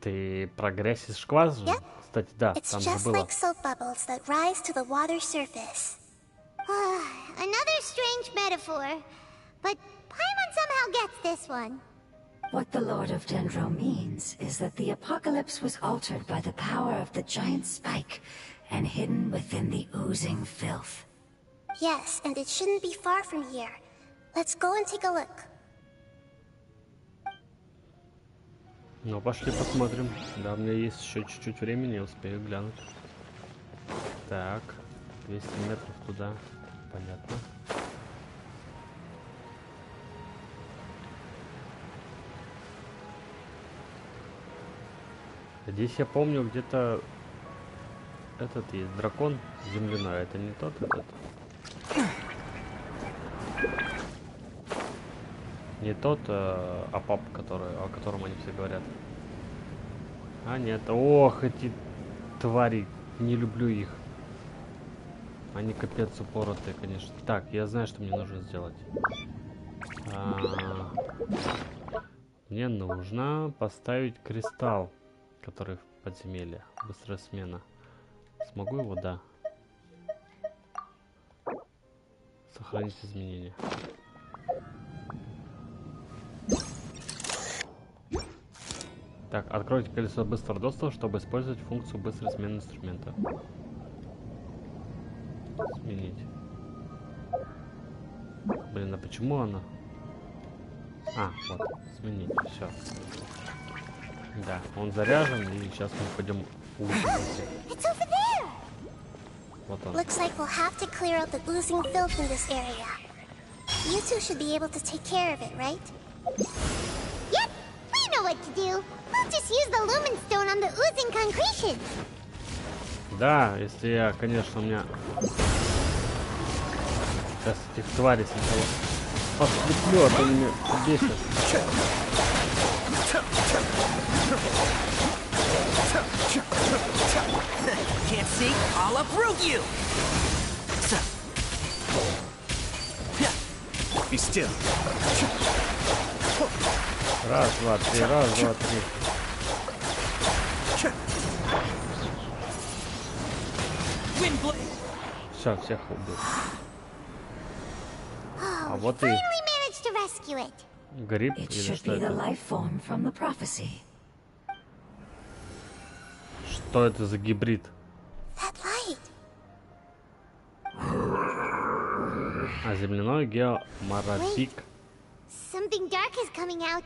S1: Ты прогрессис шкваз же?
S2: Yep.
S1: Кстати, да,
S2: It's
S1: там же
S2: just
S1: было.
S2: like soap bubbles that rise to the water surface.
S3: Another strange metaphor, but Paimon somehow gets this one.
S4: What the Lord of Dendro means is that the apocalypse was altered by the power of the giant spike and hidden within the oozing filth.
S2: Yes, and it shouldn't be far from here. Let's go and take a look.
S1: Ну, пошли посмотрим. Да, у меня есть еще чуть-чуть времени, я успею глянуть. Так, 200 метров туда. Понятно. Здесь я помню где-то этот есть дракон земляной. Это не тот этот? Не тот апап, о котором они все говорят. А нет. Ох, эти твари. Не люблю их. Они капец упоротые, конечно. Так, я знаю, что мне нужно сделать. Мне нужно поставить кристалл, который в подземелье. Быстрая смена. Смогу его? Да. Сохранить изменения. Так, откройте колесо быстрого доступа, чтобы использовать функцию быстрой смены инструмента. Сменить. Блин, а почему она? А, вот, сменить, все. Да, он заряжен, и сейчас мы пойдем
S3: It's over there!
S1: Вот он.
S2: Looks like we'll have to clear out the oozing filth in this area. You two should be able to take care of it, right?
S3: Yep, we know what to do. We'll just use the lumen stone on the oozing concretions.
S1: Да, если я, конечно, у меня... Сейчас этих тварей сначала подслеплю, а то они меня бесят.
S5: Can't see? I'll uproot you! So. Be still.
S1: Раз, два, три, раз, два, три.
S5: Wind blade!
S1: Все, всех убил.
S3: Oh, we
S1: вот и-
S3: finally managed to rescue it.
S1: Гриб
S4: It
S1: или
S4: should
S1: что
S4: be the
S1: это?
S4: life form from the prophecy.
S1: Что это за гибрид?
S2: That light.
S1: А земляной геомарабик.
S3: Something dark is coming out.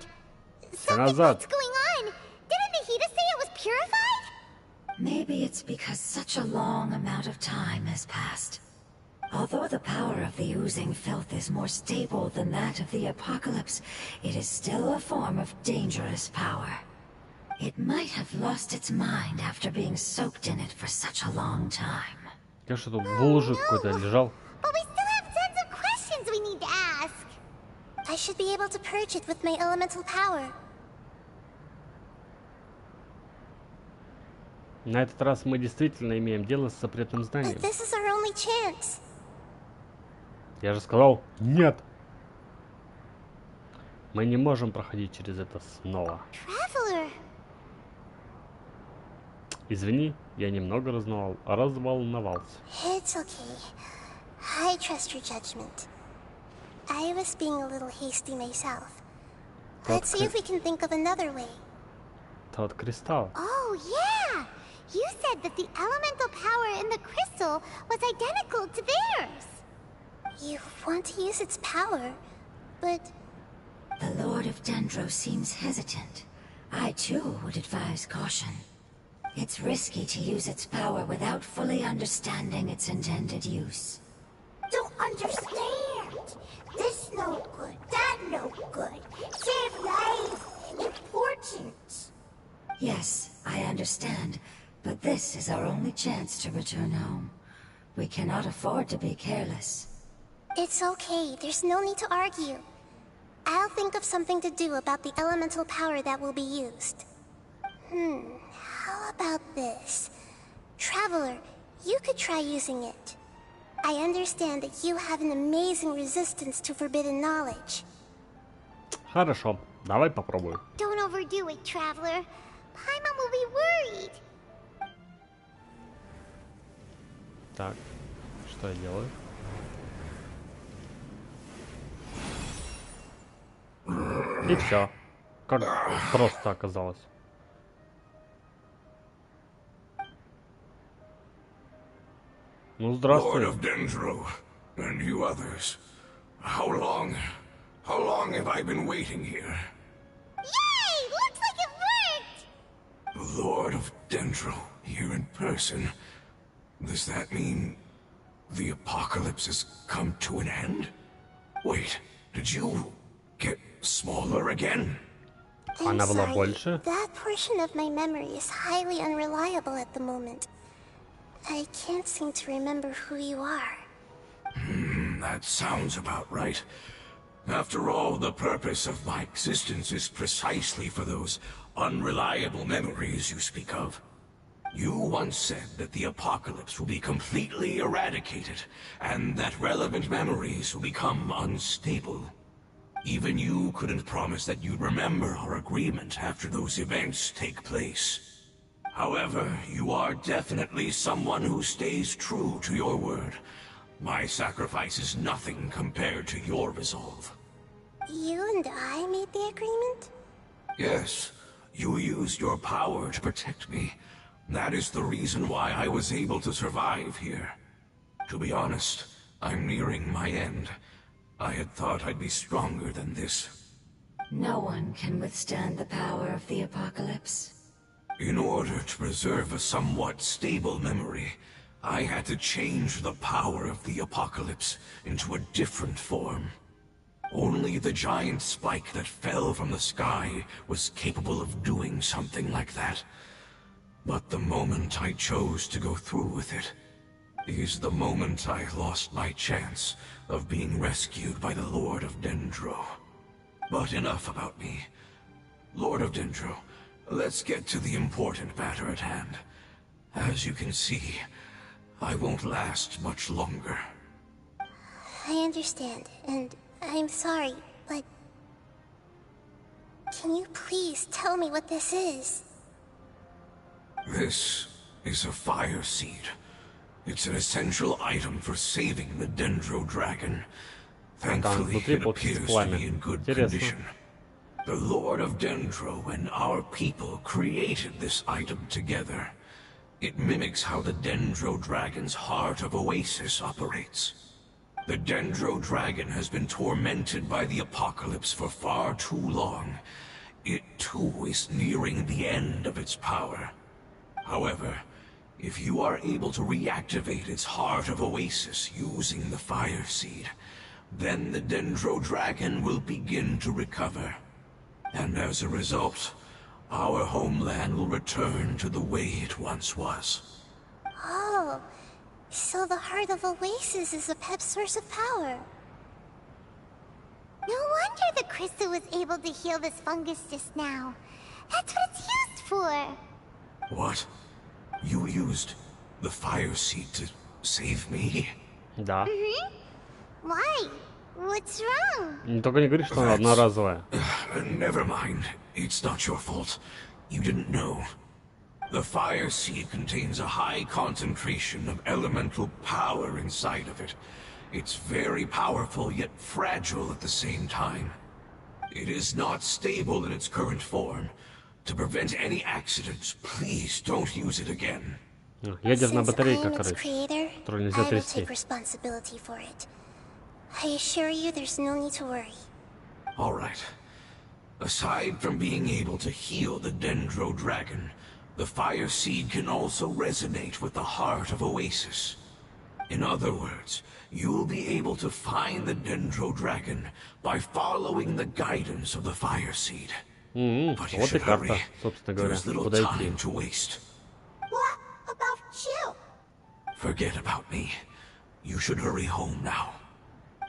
S1: Все
S3: Something
S1: назад.
S3: what's going on? Didn't Nahida say it was purified?
S4: Maybe it's because such a long amount of time has passed. Although the power of the oozing filth is more stable than that of the apocalypse, it is still a form of dangerous power. It might have lost its mind after being soaked in it for such a long time.
S1: Конечно, тут булыжик какой-то лежал.
S3: But we still have tons of questions we need to ask.
S2: I should be able to purge it with my elemental power.
S1: На этот раз мы действительно имеем дело с запретным
S2: But
S1: зданием.
S2: this is our only chance.
S1: Я же сказал нет. Мы не можем проходить через это снова.
S3: Traveler,
S1: Извини, я немного разволновался.
S2: It's okay. I trust your judgment. I was being a little hasty myself. Let's see if we can think of another way.
S1: Тот кристалл.
S3: oh yeah! You said that the elemental power in the crystal was identical to theirs.
S2: You want to use its power, but
S4: The Lord of Dendro seems hesitant. I too would advise caution. It's risky to use its power without fully understanding its intended use.
S3: Don't understand. This no good, that no good. Save life. Important.
S4: Yes, I understand, but this is our only chance to return home. We cannot afford to be careless.
S2: it's okay. There's no need to argue. I'll think of something to do about the elemental power that will be used. How about this? Traveler, you could try using it. I understand that you have an amazing resistance to forbidden knowledge.
S1: Хорошо, давай попробуем.
S3: Don't overdo it, Traveler. Paimon will be worried.
S1: Так, что я делаю? И все. Как просто оказалось. Ну,
S6: Lord
S1: здравствуй.
S6: of Dendro, and you others. How long have I been waiting here?
S3: Yay! Looks like it worked!
S6: The Lord of Dendro, here in person. Does that mean the apocalypse has come to an end? Wait, did you get smaller again?
S2: I'm
S1: Она была
S2: sorry,
S1: больше?
S2: that portion of my memory is highly unreliable at the moment. I can't seem to remember who you are.
S6: That sounds about right. After all, the purpose of my existence is precisely for those unreliable memories you speak of. You once said that the apocalypse will be completely eradicated, and that relevant memories will become unstable. Even you couldn't promise that you'd remember our agreement after those events take place. However, you are definitely someone who stays true to your word. My sacrifice is nothing compared to your resolve.
S2: You and I made the agreement?
S6: Yes, you used your power to protect me. That is the reason why I was able to survive here. To be honest, I'm nearing my end. I had thought I'd be stronger than this.
S4: No one can withstand the power of the apocalypse.
S6: In order to preserve a somewhat stable memory, I had to change the power of the apocalypse into a different form. Only the giant spike that fell from the sky was capable of doing something like that. But the moment I chose to go through with it is the moment I lost my chance of being rescued by the Lord of Dendro. But enough about me. Lord of Dendro, let's get to the important matter at hand. As you can see, I won't last much longer.
S2: I understand, and I'm sorry, but... Can you please tell me what this is?
S6: This is a fire seed. It's an essential item for saving the Dendro Dragon. Thankfully,
S1: внутри
S6: it
S1: получится
S6: appears to
S1: пламя.
S6: be in good
S1: Интересно.
S6: condition. The Lord of Dendro and our people created this item together. It mimics how the Dendro Dragon's Heart of Oasis operates. The Dendro Dragon has been tormented by the apocalypse for far too long. It too is nearing the end of its power. However, if you are able to reactivate its Heart of Oasis using the Fire Seed, then the Dendro Dragon will begin to recover. And as a result, our homeland will return to the way it once was.
S2: Oh, so the Heart of Oasis is a Pep's source of power.
S3: No wonder the crystal was able to heal this fungus just now. That's what it's used for.
S6: What? You used the fire seed to save me?
S1: Да.
S3: Why? What's wrong?
S1: Только не говори, что она одноразовая.
S6: Never mind. It's not your fault. You didn't know. The fire seed contains a high concentration of elemental power inside of it. It's very powerful, yet fragile at the same time. It is not stable in its current form. To prevent any accidents, please don't use it again.
S1: Ядерная
S2: Since I
S1: батарейка,
S2: am its
S1: короче,
S2: creator,
S1: которую
S2: I
S1: нельзя
S2: will
S1: трясти.
S2: take responsibility for it. I assure you there's no need to worry.
S6: All right. Aside from being able to heal the Dendro Dragon, the fire seed can also resonate with the heart of Oasis. In other words, you'll be able to find the Dendro Dragon by following the guidance of the fire seed. But you
S1: Вот и
S6: should
S1: карта,
S6: hurry.
S1: собственно говоря,
S6: There's little
S1: куда идти.
S6: time to waste.
S3: What about you?
S6: Forget about me. You should hurry home now.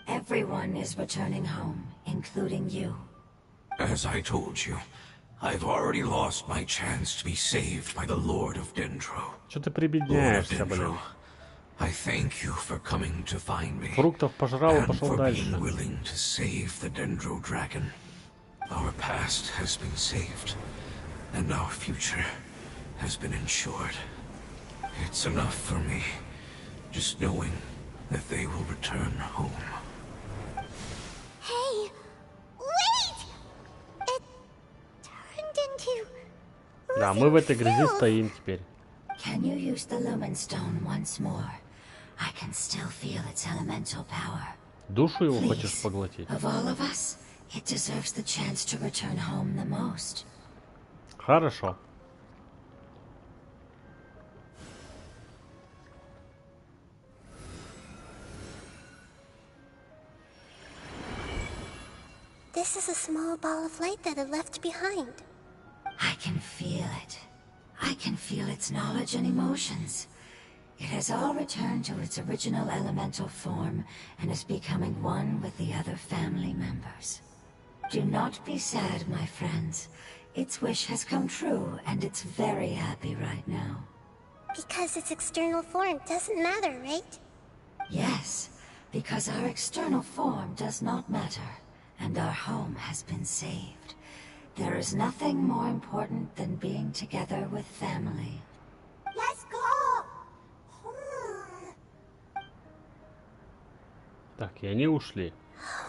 S4: Everyone is returning home, including you.
S6: As I told you, I've already lost my chance to be saved by the Lord of Dendro.
S1: Что ты
S6: Lord of
S1: прибедняешься, блин?
S6: Dendro, I thank you for coming to find me.
S1: Фруктов пожрал и
S6: And
S1: пошел
S6: for
S1: дальше.
S6: being willing to save the Dendro Dragon. Our past has been saved, and our future has been ensured. It's enough for me, just knowing that they will return home.
S3: Hey, wait! It turned into...
S1: Да, мы в этой грязи
S3: filth.
S1: стоим теперь.
S4: Can you use the Lumen Stone once more? I can still feel its elemental power.
S1: Душу его хочешь
S4: Please,
S1: поглотить?
S4: of all of us, it deserves the chance to return home the most.
S1: Хорошо.
S2: This is a small ball of light that it left behind.
S4: I can feel it. I can feel its knowledge and emotions. It has all returned to its original elemental form and is becoming one with the other family members. Do not be sad, my friends. Its wish has come true, and it's very happy right now.
S2: Because its external form doesn't matter, right?
S4: Yes, because our external form does not matter, and our home has been saved. There is nothing more important than being together with family.
S3: Let's go! Home.
S1: Так, и они ушли.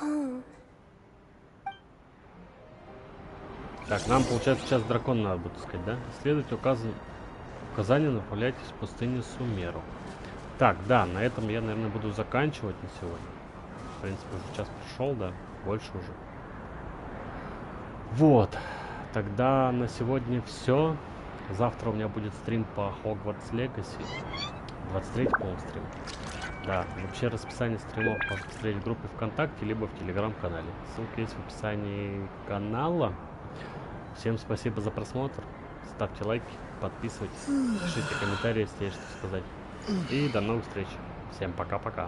S2: Home.
S1: Так, нам, получается, сейчас дракон надо будет искать, да? Следуйте указанию, направляйтесь в пустыню Сумеру. Так, да, на этом я, наверное, буду заканчивать на сегодня. В принципе, уже час прошел, да, больше уже. Вот, тогда на сегодня все. Завтра у меня будет стрим по Hogwarts Legacy. 23-й, по-моему, стрим. Да, вообще расписание стримов можно посмотреть в группе ВКонтакте, либо в Телеграм-канале. Ссылка есть в описании канала. Всем спасибо за просмотр. Ставьте лайки, подписывайтесь, пишите комментарии, если есть что сказать. И до новых встреч. Всем пока-пока.